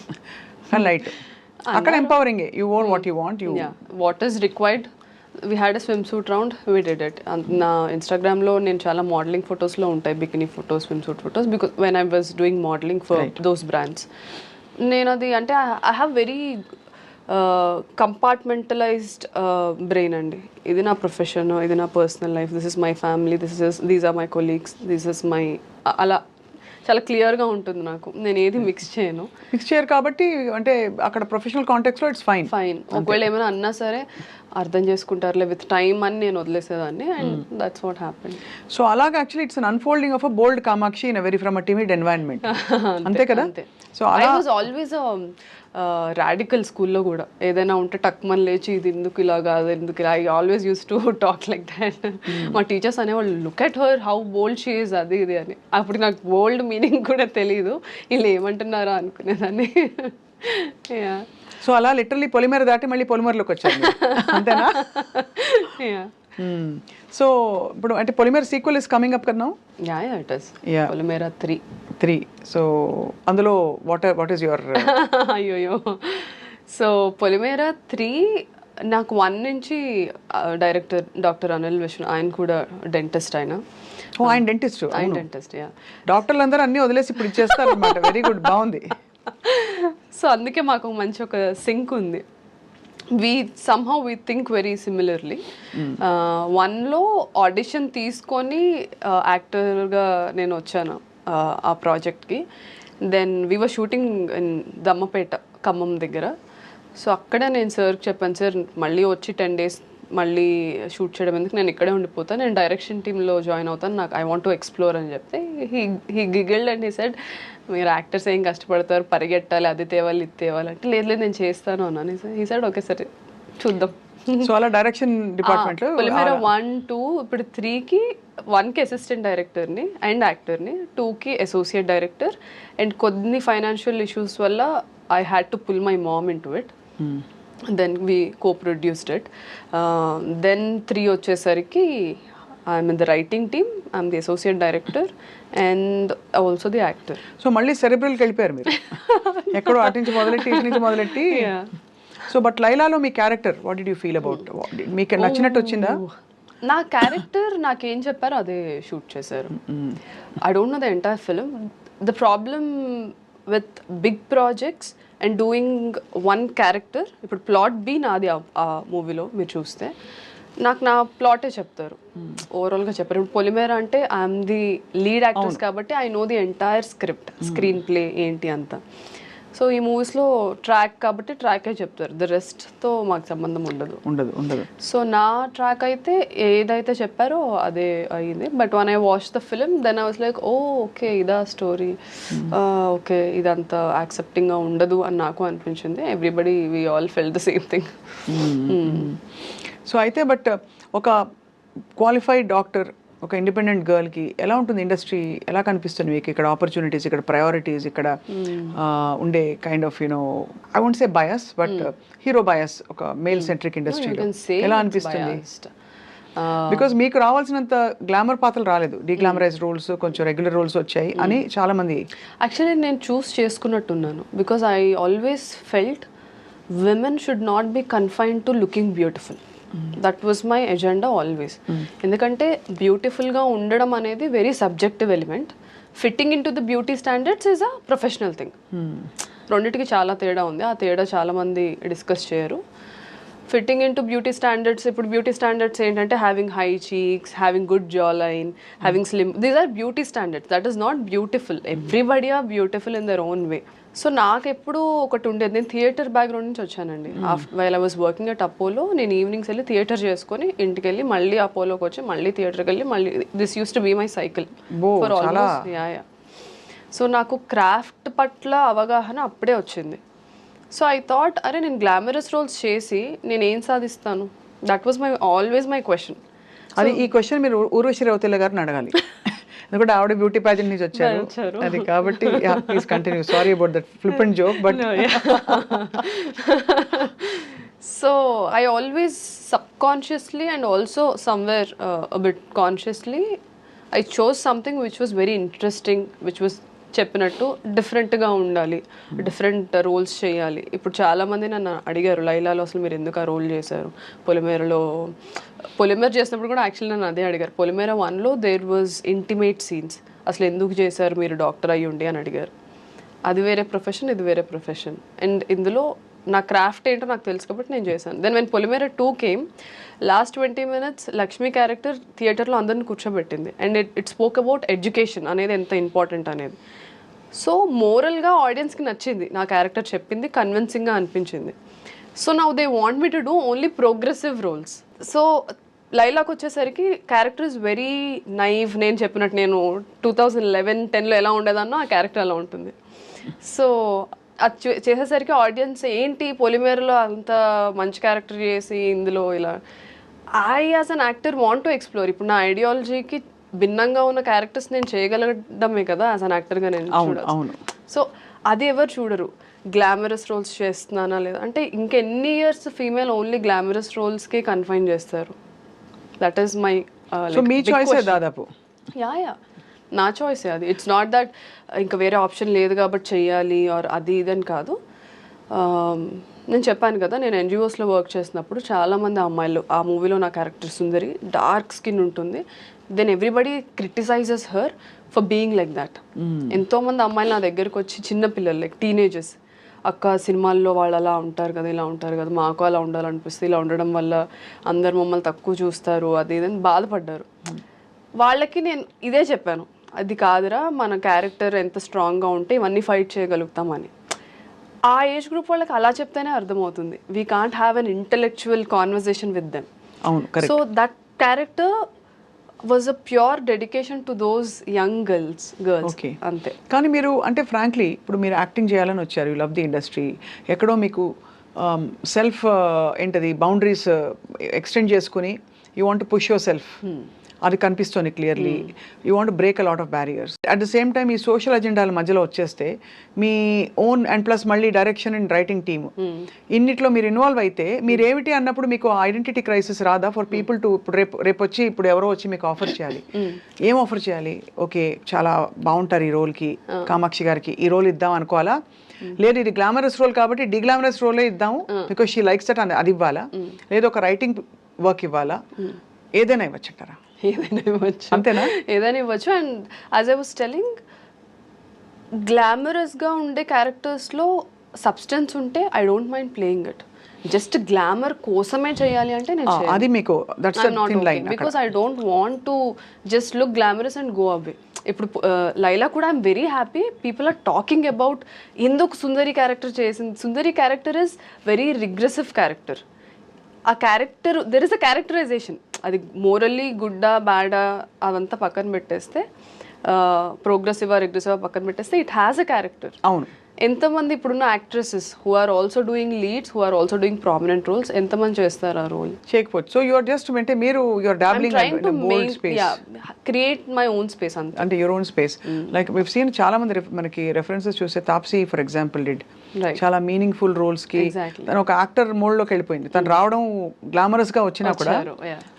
కానీ లైట్ అక్కడ empowering, you own what you want, you what is required. We had a swim suit round, we did it. నా ఇన్స్టాగ్రామ్లో నేను చాలా మోడలింగ్ ఫొటోస్లో ఉంటాయి, bikini photos, swim suit photos, because when I was doing modelling for those brands. నేను అది అంటే I have very compartmentalised brain అండి. ఇది నా ప్రొఫెషన్, ఇది నా personal life, this is my family, these are my colleagues, this is my, అలా చాలా క్లియర్గా ఉంటుంది నాకు. నేను ఏది మిక్స్ చేయరు కాబట్టి అంటే అక్కడ ప్రొఫెషనల్ కాంటెక్స్లో ఇట్స్ ఫైన్. ఒకవేళ ఏమైనా అన్నా సరే అర్థం చేసుకుంటారులే విత్ టైమ్ అని నేను వదిలేసేదాన్ని, and that's what happened. So అలాగా actually it's an unfolding of a bold Kamakshi in a very from a timid environment. అంతే కదా? So I was always radical స్కూల్లో కూడా. ఏదైనా ఉంటే టక్మన్ లేచి ఇది ఎందుకు ఇలా కాదు, ఎందుకు ఇలా, I always use to talk like that. మా టీచర్స్ అనేవాళ్ళు look at her how bold she is, అది ఇది అని. అప్పుడు నాకు బోల్డ్ మీనింగ్ కూడా తెలీదు, వీళ్ళు ఏమంటున్నారా అనుకునేదాన్ని. సో అలా లిటరల్లీ పొలిమేర దాటి మళ్ళీ పొలిమేరలోకి వచ్చారు అంతేనా? సో ఇప్పుడు అంటే పొలిమేర సీక్వెల్ ఇస్ కమింగ్ అప్ కదా? It is Polimera 3. సో అందులో వాట్ ఈస్ యువర్ అయ్యోయో. సో పొలిమేర 3 నాకు 1 నుంచి డైరెక్టర్ డాక్టర్ అనిల్ విష్ణు, ఆయన కూడా డెంటిస్ట్. ఆయన డెంటిస్ట్. యా. డాక్టర్లు అందరూ అన్ని వదిలేసి ఇప్పుడు ఇచ్చేస్తారు అనమాట. వెరీ గుడ్, బాగుంది. సో అందుకే మాకు మంచి ఒక సింక్ ఉంది. somehow we think very similarly. 1లో ఆడిషన్ తీసుకొని యాక్టర్గా నేను వచ్చాను ఆ ప్రాజెక్ట్కి. Then we were shooting in Dammapeta, Khammam దగ్గర. సో అక్కడ నేను సార్కి చెప్పాను, సార్ మళ్ళీ వచ్చి 10 days మళ్ళీ షూట్ చేయడం ఎందుకు, నేను ఇక్కడే ఉండిపోతాను, నేను డైరెక్షన్ టీంలో జాయిన్ అవుతాను, నాకు ఐ వాంట్ టు ఎక్స్ప్లోర్ అని చెప్తే హీ గిగిల్డ్ అండ్ హీ సెడ్, మీరు యాక్టర్స్ ఏం కష్టపడతారు, పరిగెట్టాలి, అది తేవాలి ఇది తేవాలి అంటే, లేదు నేను చేస్తాను అన్నాను. హీ సెడ్ ఓకే సరే చూద్దాం. సో అలా డైరెక్షన్ డిపార్ట్మెంట్ పొలిమేర 1, 2, ఇప్పుడు 3కి 1కి అసిస్టెంట్ డైరెక్టర్ని అండ్ యాక్టర్ని, 2కి అసోసియేట్ డైరెక్టర్. అండ్ కొన్ని ఫైనాన్షియల్ ఇష్యూస్ వల్ల I had to pull my mom in to it. Then we co-produced it. Then 3 వచ్చేసరికి I'm in the writing team, I'm the associate director and also the actor. So మళ్ళీ సెరెబ్రల్కి వెళ్ళిపోయారు మీరు, ఎక్కడో అటు నుంచి మొదలెట్టి. సో బట్ లైలాలో మీ character what did you feel about, మీకు నచ్చినట్టు వచ్చిందా? నా క్యారెక్టర్ నాకేం చెప్పారో అదే షూట్ చేశారు. I don't know the entire film. The problem with big projects and doing one character, ఇప్పుడు ప్లాట్ బి నాది ఆ మూవీలో మీరు చూస్తే, నాకు నా ప్లాటే చెప్తారు, ఓవరాల్గా చెప్పారు. ఇప్పుడు పొలిమేర అంటే ఐఎమ్ ది లీడ్ యాక్టర్స్ కాబట్టి I know the entire script, screen play ఏంటి అంతా. సో ఈ మూవీస్లో ట్రాక్ కాబట్టి ట్రాకే చెప్తారు, ద రెస్ట్తో మాకు సంబంధం ఉండదు. సో నా ట్రాక్ అయితే ఏదైతే చెప్పారో అదే అయ్యింది. But when I watch the film then I was like oh okay ఇదా స్టోరీ, ఓకే ఇదంతా యాక్సెప్టింగ్గా ఉండదు అని నాకు అనిపించింది. Everybody we all felt the same thing. So అయితే బట్ ఒక క్వాలిఫైడ్ డాక్టర్, ఒక ఇండిపెండెంట్ గర్ల్కి ఎలా ఉంటుంది ఇండస్ట్రీ, ఎలా కనిపిస్తుంది మీకు ఇక్కడ ఆపర్చునిటీస్, ఇక్కడ ప్రయారిటీస్, ఇక్కడ ఉండే kind of you know I won't say bias but hero bias, ఒక మేల్ సెంట్రిక్ ఇండస్ట్రీలో ఎలా అనిపిస్తుంది? బికాజ్ మీకు రావాల్సినంత గ్లామర్ పాత్రలు రాలేదు, డీగ్లామరైజ్ రోల్స్, కొంచెం రెగ్యులర్ రోల్స్ వచ్చాయి అని చాలా మంది. యాక్చువల్లీ నేను చూస్ చేసుకున్నట్టున్నాను, because I always felt women should not be confined to looking beautiful. That was my agenda always. ఎందుకంటే బ్యూటిఫుల్గా ఉండడం అనేది very subjective element. Fitting in to the beauty standards is a professional thing. రెండింటికి చాలా తేడా ఉంది. ఆ తేడా చాలామంది డిస్కస్ చేయరు. Fitting in to beauty standards. ఇప్పుడు బ్యూటీ స్టాండర్డ్స్ ఏంటంటే having high cheeks, having good jaw line, having slim, these are beauty standards. That is not beautiful. Everybody are beautiful in their own way. So నాకు ఎప్పుడు ఒకటి ఉండేది, నేను theatre background నుంచి వచ్చానండి. While I was working at Apollo, నేను evenings వెళ్ళి theatre చేసుకొని ఇంటికి వెళ్ళి మళ్ళీ అపోలోకి వచ్చి మళ్ళీ థియేటర్కి వెళ్ళి మళ్ళీ this used to be my cycle for almost. Yeah. So నాకు క్రాఫ్ట్ పట్ల అవగాహన అప్పుడే వచ్చింది. సో ఐ థాట్, అరే నేను గ్లామరస్ రోల్స్ చేసి నేను ఏం సాధిస్తాను? That was my always my question. అది ఈ క్వశ్చన్ మీరు ఊర్వశి రౌతేలా గారిని అడగాలి, ఎందుకంటే ఆవిడ బ్యూటీ ప్యాజెంట్ నుంచి వచ్చారు అది కాబట్టి. Please continue. Sorry about that flip and joke, but so I always subconsciously and also somewhere a bit consciously I chose something which was very interesting, which was చెప్పినట్టు డిఫరెంట్గా ఉండాలి, డిఫరెంట్ రోల్స్ చేయాలి. ఇప్పుడు చాలామంది నన్ను అడిగారు, లైలాలో అసలు మీరు ఎందుకు ఆ రోల్ చేశారు, పొలిమేర చేసినప్పుడు కూడా యాక్చువల్లీ నన్ను అదే అడిగారు. పొలిమేర 1లో దేర్ వాజ్ ఇంటిమేట్ సీన్స్, అసలు ఎందుకు చేశారు మీరు డాక్టర్ అయ్యి ఉండి అని అడిగారు. అది వేరే ప్రొఫెషన్, ఇది వేరే ప్రొఫెషన్. అండ్ ఇందులో నా క్రాఫ్ట్ ఏంటో నాకు తెలుసు కాబట్టి నేను చేశాను. Then when Polimera 2 came, last 20 minutes Lakshmi character థియేటర్లో అందరిని కూర్చోబెట్టింది. And it spoke about education అనేది ఎంత ఇంపార్టెంట్ అనేది. సో మోరల్గా ఆడియన్స్కి నచ్చింది నా క్యారెక్టర్, చెప్పింది కన్విన్సింగ్గా అనిపించింది. So now they want me to do only progressive roles. So లైలాకి వచ్చేసరికి క్యారెక్టర్ ఇస్ వెరీ నైవ్. నేను చెప్పినట్టు నేను 2011-10లో ఎలా ఉండేదన్నో ఆ క్యారెక్టర్ అలా ఉంటుంది. సో అది చేసేసరికి ఆడియన్స్ ఏంటి పొలిమేరలో అంత మంచి క్యారెక్టర్ చేసి ఇందులో ఇలా, I as an actor want to explore. ఇప్పుడు నా ఐడియాలజీకి భిన్నంగా ఉన్న క్యారెక్టర్స్ నేను చేయగలగడమే కదా యాజ్ అన్ యాక్టర్గా నేను చూడాలి. సో అది ఎవరు చూడరు. గ్లామరస్ రోల్స్ చేస్తున్నానా లేదా అంటే, ఇంకెన్ని ఇయర్స్ ఫీమేల్ ఓన్లీ గ్లామరస్ రోల్స్కి కన్ఫైన్ చేస్తారు. That is my me choice దాదాపు. యా నా చాయిసే అది. ఇట్స్ నాట్ దట్ ఇంకా వేరే ఆప్షన్ లేదు కాబట్టి చెయ్యాలి ఆర్ అది ఇదని కాదు. నేను చెప్పాను కదా, నేను ఎన్జిఓస్లో వర్క్ చేసినప్పుడు చాలామంది అమ్మాయిలు, ఆ మూవీలో నా క్యారెక్టర్ సుందరి డార్క్ స్కిన్ ఉంటుంది, then everybody criticises her for being like that. ఎంతోమంది అమ్మాయిలు నా దగ్గరకు వచ్చి, చిన్న పిల్లలు లైక్ టీనేజర్స్, అక్క సినిమాల్లో వాళ్ళు అలా ఉంటారు కదా, ఇలా ఉంటారు కదా, మాకు అలా ఉండాలనిపిస్తుంది, ఇలా ఉండడం వల్ల అందరు మమ్మల్ని తక్కువ చూస్తారు, అది ఇదని బాధపడ్డారు. వాళ్ళకి నేను ఇదే చెప్పాను, అది కాదురా, మన క్యారెక్టర్ ఎంత స్ట్రాంగ్గా ఉంటే ఇవన్నీ ఫైట్ చేయగలుగుతామని. ఆ ఏజ్ గ్రూప్ వాళ్ళకి అలా చెప్తేనే అర్థమవుతుంది. We can't have an intellectual conversation with them. So that character was a pure dedication to those young girls. అంతే. కానీ మీరు అంటే ఫ్రాంక్లీ ఇప్పుడు మీరు యాక్టింగ్ చేయాలని వచ్చారు, యూ లవ్ ది ఇండస్ట్రీ, ఎక్కడో మీకు సెల్ఫ్ ఏంటది బౌండరీస్ ఎక్స్టెండ్ చేసుకుని you want to push your self, అది కనిపిస్తుంది clearly. You want break a lot of barriers. At the same time ఈ సోషల్ అజెండాల మధ్యలో వచ్చేస్తే మీ ఓన్ అండ్ ప్లస్ మళ్ళీ డైరెక్షన్ అండ్ రైటింగ్ టీమ్, ఇన్నిట్లో మీరు ఇన్వాల్వ్ అయితే మీరు ఏమిటి అన్నప్పుడు మీకు ఐడెంటిటీ క్రైసిస్ రాదా ఫర్ పీపుల్ టు, ఇప్పుడు రేపు వచ్చి ఇప్పుడు ఎవరో వచ్చి మీకు ఆఫర్ చేయాలి, ఏం ఆఫర్ చేయాలి? ఓకే చాలా బాగుంటారు ఈ రోల్కి, కామాక్షి గారికి ఈ రోల్ ఇద్దాం అనుకోవాలా, లేదు ఇది గ్లామరస్ రోల్ కాబట్టి డిగ్లామరస్ రోలే ఇద్దాము బికాస్ షీ లైక్స్ దట్ అది ఇవ్వాలా, లేదు ఒక రైటింగ్ వర్క్ ఇవ్వాలా, ఏదైనా ఇవ్వచ్చంటారా? ఏదైనా ఇవ్వచ్చు, అంతేనా? ఏదైనా ఇవ్వచ్చు. And as I was telling, గ్లామరస్గా ఉండే క్యారెక్టర్స్లో సబ్స్టెన్స్ ఉంటే I don't mind playing it. Just glamour కోసమే చేయాలి అంటే నేను అది మీకు because I don't want to just look glamorous and go away. ఇప్పుడు లైలా కూడా I'm very happy people are talking about ఎందుకు సుందరి క్యారెక్టర్ చేసింది. Sundari character is very regressive character. ఆ character there is a characterisation, అది మోరల్లీ గుడ్డా బ్యాడా అదంతా పక్కన పెట్టేస్తే, ప్రోగ్రెసివా రిగ్రెసివా పక్కన పెట్టేస్తే ఇట్ హ్యాస్ అ క్యారెక్టర్. అవును. ఎంతమంది ఇప్పుడున్న actresses who are also doing leads, who are also doing prominent roles, ఎంతమంది చేస్తారు ఆ రోల్? చేయకపోవచ్చు. సో యూఆర్ జస్ట్ అంటే మీరు you're dabbling in bold space, create my own space అంటే your own space. Like we've seen చాలా మంది మనకి రెఫరెన్సెస్ చూస్తే, తాప్సీ ఫర్ ఎగ్జాంపుల్ డిడ్ చాలా మీనింగ్ఫుల్ రోల్స్ కి తను ఒక యాక్టర్ మోడ్ లోకి వెళ్ళిపోయింది. తను రావడం గ్లామరస్ గా వచ్చినా కూడా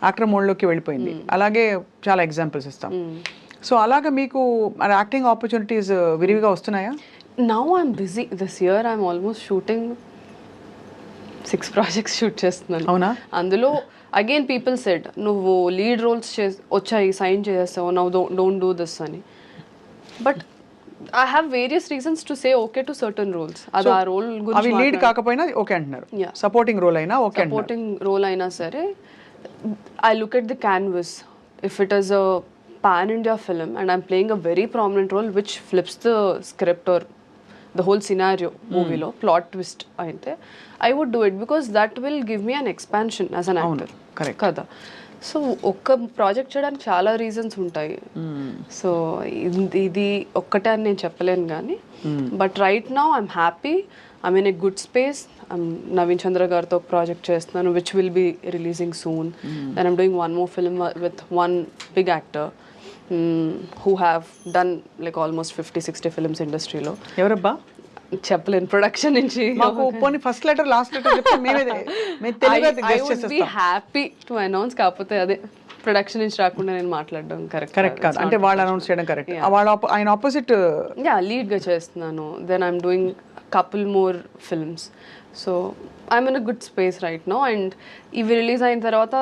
యాక్టర్ మోడ్ లోకి వెళ్ళిపోయింది. అలాగే చాలా ఎగ్జాంపుల్స్ ఇస్తాం. సో అలాగా మీకు యాక్టింగ్ ఆపర్చునిటీస్ విరివిగా వస్తున్నాయా? Now I'm busy. This year I'm almost shooting 6 projects shoot చేస్తున్నాను. అవునా? అందులో అగైన్ పీపుల్ సెడ్ నువ్వు లీడ్ రోల్స్ వచ్చాయి, సైన్ చేసేస్తావు, నవ్వు డోంట్ డూ దిస్ అని. But I have various reasons to say okay to certain roles. అది ఆ రోల్ అవి గురించి లీడ్ కాకపోయినా ఓకే అంటున్నారు, Yeah. సపోర్టింగ్ రోల్ అయినా ఓకే అంటున్నారు. సపోర్టింగ్ రోల్ అయినా సరే I look at the canvas. If it is a pan India film and I'm playing a very prominent role which flips the script or the whole scenario మూవీలో plot twist అయితే I would do it because that will give me an expansion as an actor. correct. కదా. So ఒక్క project చేయడానికి చాలా reasons ఉంటాయి. So ఇది ఒక్కటే అని నేను చెప్పలేను కానీ but right now I'm happy, I mean a good space. Naveen Chandra గారితో ఒక ప్రాజెక్ట్ చేస్తున్నాను which will be releasing soon. Then I'm doing one more film with one big actor who have done like almost 50-60 films ఇండస్ట్రీలో. ఎవరబ్బా? చెప్పలేను production నుంచి. మాకు పోనీ first letter last letter చెప్తే మేము తెలివిగా ఐ గెస్ వుడ్ బి చేసేస్తాం. Happy to announce. కాకపోతే అదే ప్రొడక్షన్ నుంచి రాకుండా నేను మాట్లాడడం కరెక్ట్ కాదు, అంటే వాళ్ళు అనౌన్స్ చేయడం కరెక్ట్. వాళ్ళ ఆయన ఆపోజిట్ యా లీడ్గా చేస్తున్నాను. Then I'm doing couple more films. So I'm in a good space right now. And ఇవి రిలీజ్ అయిన తర్వాత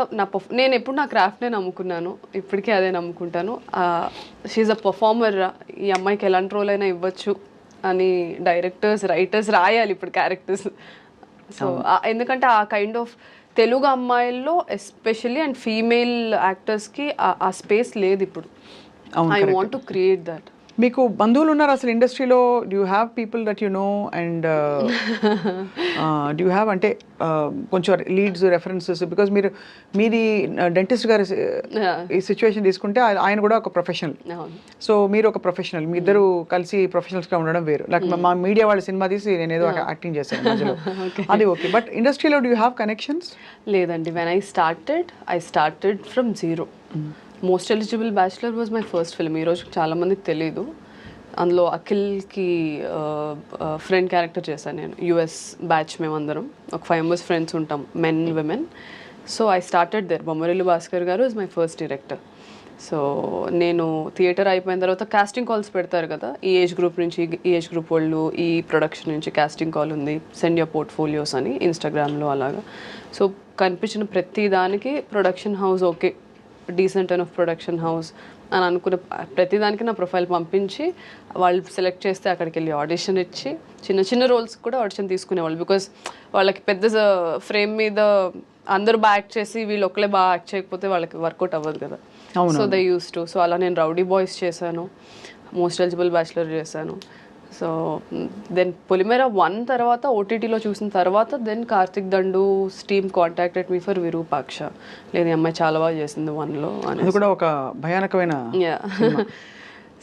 నేను ఎప్పుడు నా క్రాఫ్ట్నే నమ్ముకున్నాను, ఇప్పటికీ అదే నమ్ముకుంటాను. She a performer. ఈ అమ్మాయికి ఎలాంటి రోల్ అయినా ఇవ్వచ్చు అని డైరెక్టర్స్ రైటర్స్ రాయాలి ఇప్పుడు క్యారెక్టర్స్. సో ఎందుకంటే ఆ కైండ్ ఆఫ్ తెలుగు అమ్మాయిల్లో ఎస్పెషల్లీ అండ్ ఫీమేల్ యాక్టర్స్కి ఆ స్పేస్ లేదు ఇప్పుడు. I want to create that. మీకు బంధువులు ఉన్నారు అసలు ఇండస్ట్రీలో? Do you have people that you know and do you have అంటే కొంచెం లీడ్స్ రెఫరెన్సెస్? బికాజ్ మీది డెంటిస్ట్ గారి ఈ సిచ్యువేషన్ తీసుకుంటే ఆయన కూడా ఒక ప్రొఫెషనల్, సో మీరు ఒక ప్రొఫెషనల్, మీ ఇద్దరు కలిసి ప్రొఫెషనల్స్గా ఉండడం వేరు. లైక్ మా మీడియా వాళ్ళ సినిమా తీసి నేను ఏదో యాక్టింగ్ చేశాను మధ్యలో, అది ఓకే. బట్ ఇండస్ట్రీలో డూ యూ హ్యావ్ కనెక్షన్స్? లేదండి. When I started from zero. Most eligible bachelor was my first film. ఈరోజు చాలామందికి తెలీదు. అందులో అఖిల్కి ఫ్రెండ్ క్యారెక్టర్ చేశాను నేను. యుఎస్ బ్యాచ్ మేమందరం ఒక 5 members ఫ్రెండ్స్ ఉంటాం, men women. So I started there. Bommarillu Bhaskar గారు is my first director. So నేను థియేటర్ అయిపోయిన తర్వాత కాస్టింగ్ కాల్స్ పెడతారు కదా, ఈ ఏజ్ గ్రూప్ నుంచి, ఈ ఏజ్ గ్రూప్ వాళ్ళు, ఈ ప్రొడక్షన్ నుంచి కాస్టింగ్ కాల్ ఉంది, సెండ్ యువర్ పోర్ట్ఫోలియోస్ అని ఇన్స్టాగ్రామ్లో అలాగా. సో కనిపించిన ప్రతి దానికి production house okay, decent and of production house అని అనుకున్న ప్రతిదానికి నా ప్రొఫైల్ పంపించి వాళ్ళు సెలెక్ట్ చేస్తే అక్కడికి వెళ్ళి ఆడిషన్ ఇచ్చి చిన్న చిన్న రోల్స్ కూడా ఆడిషన్ తీసుకునేవాళ్ళు. బికాస్ వాళ్ళకి పెద్ద ఫ్రేమ్ మీద అందరూ బాగా యాక్ట్ చేసి వీళ్ళు ఒక్కలే బాగా యాక్ట్ చేయకపోతే వాళ్ళకి వర్కౌట్ అవ్వదు కదా. So they use to. So అలా నేను రౌడీ బాయ్స్ చేశాను, మోస్ట్ ఎలిజిబుల్ బ్యాచులర్ చేశాను. సో దెన్ పొలిమేర 1 తర్వాత ఓటీటీలో చూసిన తర్వాత then Karthik Dandu team contacted me for Virupaksha. లేదు, అమ్మాయి చాలా బాగా చేసింది 1లో అని. అది కూడా ఒక భయానకమైన.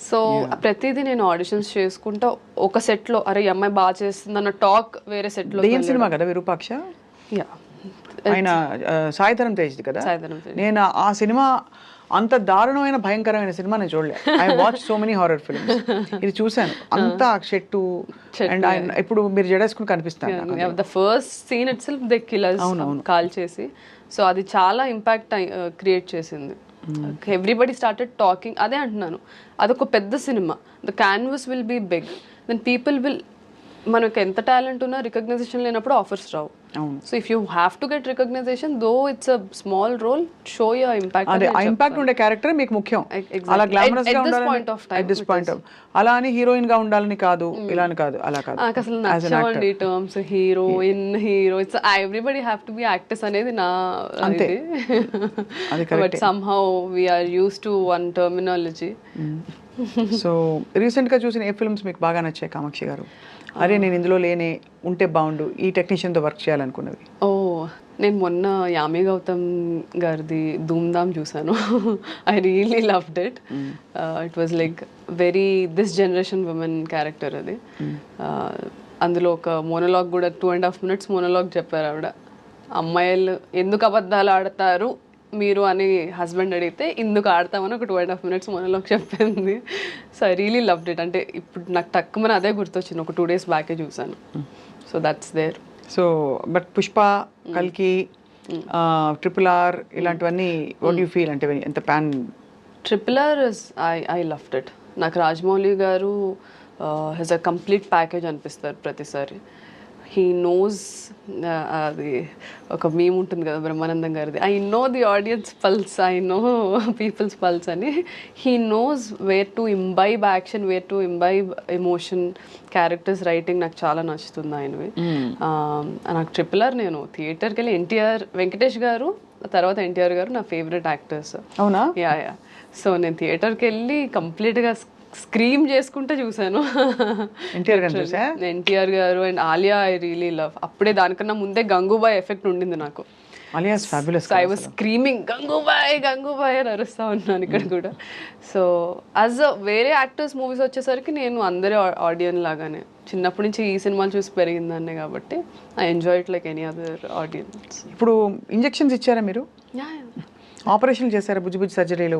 సో ప్రతిదీ నేను ఆడిషన్స్ చేసుకుంటా ఒక సెట్లో, అరే ఈ అమ్మాయి బాగా చేస్తుంది అన్న టాక్ వేరే సెట్లో. దెయ్యం సినిమా కదా విరూపాక్ష? యా, ఆయన సాయిధరం తేజ్ది కదా. సాయిధరం తేజ్. నేను ఆ సినిమా అంత దారుణమైన భయంకరమైన సినిమా నేను చూడలే. I watch so many horror films, ఇది చూశాను. అంతా షెట్టు అండ్ ఆయన ఇప్పుడు మీరు జడేసుకుని కనిపిస్తాను. The first scene itself they killers call చేసి. సో అది చాలా ఇంపాక్ట్ క్రియేట్ చేసింది. Everybody started talking. అదే అంటున్నాను, అదొక పెద్ద సినిమా. The canvas will be big, then people will, మనకు ఎంత టాలెంట్ ఉన్నా రికగ్నైజేషన్ లేనప్పుడు ఆఫర్స్ రావు. So if you have to get recognition, though it's a small role, show your impact. అదే ఆ ఇంపాక్ట్ ఉండే క్యారెక్టర్ మీకు ముఖ్యం. అలా గ్లామరస్ గా ఉండాలని అట్ దిస్ పాయింట్ ఆఫ్, అలా అని హీరోయిన్ గా ఉండాలని కాదు, ఇలా అని కాదు, అలా కాదు. నాకు అసలు నచ్చవండి terms heroine, hero. It's everybody have to be actors అనేది నా ఇది. But somehow we are used to one terminology. So recent గా చూసిన ఏ ఫిల్మ్స్ మీకు బాగా నచ్చాయి కామాక్షి గారు? అరే నేను ఇందులో లేనే ఉంటే బాగుండు, ఈ టెక్నీషియన్తో వర్క్ చేయాలనుకున్నది? ఓ, నేను మొన్న యామి గౌతమ్ గారిది ధూమ్ధామ్ చూసాను. I really loved it. It was like very this generation women character అది. అందులో ఒక మోనోలాగ్ కూడా 2.5 minutes మోనోలాగ్ చెప్పారు ఆవిడ. అమ్మాయిలు ఎందుకు అబద్ధాలు ఆడతారు మీరు అని హస్బెండ్ అడిగితే ఇందుకు ఆడతామని ఒక 2.5 minutes మోనోలాగ్ చెప్పింది. So I really loved it. అంటే ఇప్పుడు నాకు తక్కువ అదే గుర్తొచ్చింది, ఒక 2 days బ్యాకే చూసాను. So that's there. So but Pushpa, కల్కి, RRR ఇలాంటివన్నీ వాట్ యూ ఫీల్? అంటే ఎంత pan? RRR I loved it. నాకు రాజమౌళి గారు హిజ్ అ కంప్లీట్ ప్యాకేజ్ అనిపిస్తారు ప్రతిసారి. హీ నోస్, అది ఒక మీమ్ ఉంటుంది కదా బ్రహ్మానందం గారిది, I know the audience pulse, I know people's pulse అని. He knows where to imbibe action, where to imbibe emotion. Characters writing నాకు చాలా నచ్చుతుంది ఆయనవి. నాకు RRR నేను థియేటర్కి వెళ్ళి ఎన్టీఆర్, వెంకటేష్ గారు తర్వాత ఎన్టీఆర్ గారు నా ఫేవరెట్ యాక్టర్స్. అవునా? యా. సో నేను థియేటర్కి వెళ్ళి కంప్లీట్గా స్క్రీమ్ చేసుకుంటే చూసాను. ఎన్టీఆర్ గారు and Alia I really love. అప్పుడే దానికన్నా ముందే గంగూబాయ్ ఎఫెక్ట్ ఉండింది నాకు. I was screaming Gangubai Gangubai అని అరుస్తా ఉన్నాను ఇక్కడ కూడా. సో యాజ్ అ వేరే యాక్టర్స్ మూవీస్ వచ్చేసరికి నేను అందరి ఆడియన్ లాగానే చిన్నప్పటి నుంచి ఈ సినిమాలు చూసి పెరిగిందాన్నే కాబట్టి I enjoy it like any other audience. ఇప్పుడు ఇంజెక్షన్స్ ఇచ్చారా మీరు? ఆపరేషన్ చేశారా? బుజ్జి బుజ్జి సర్జరీలు?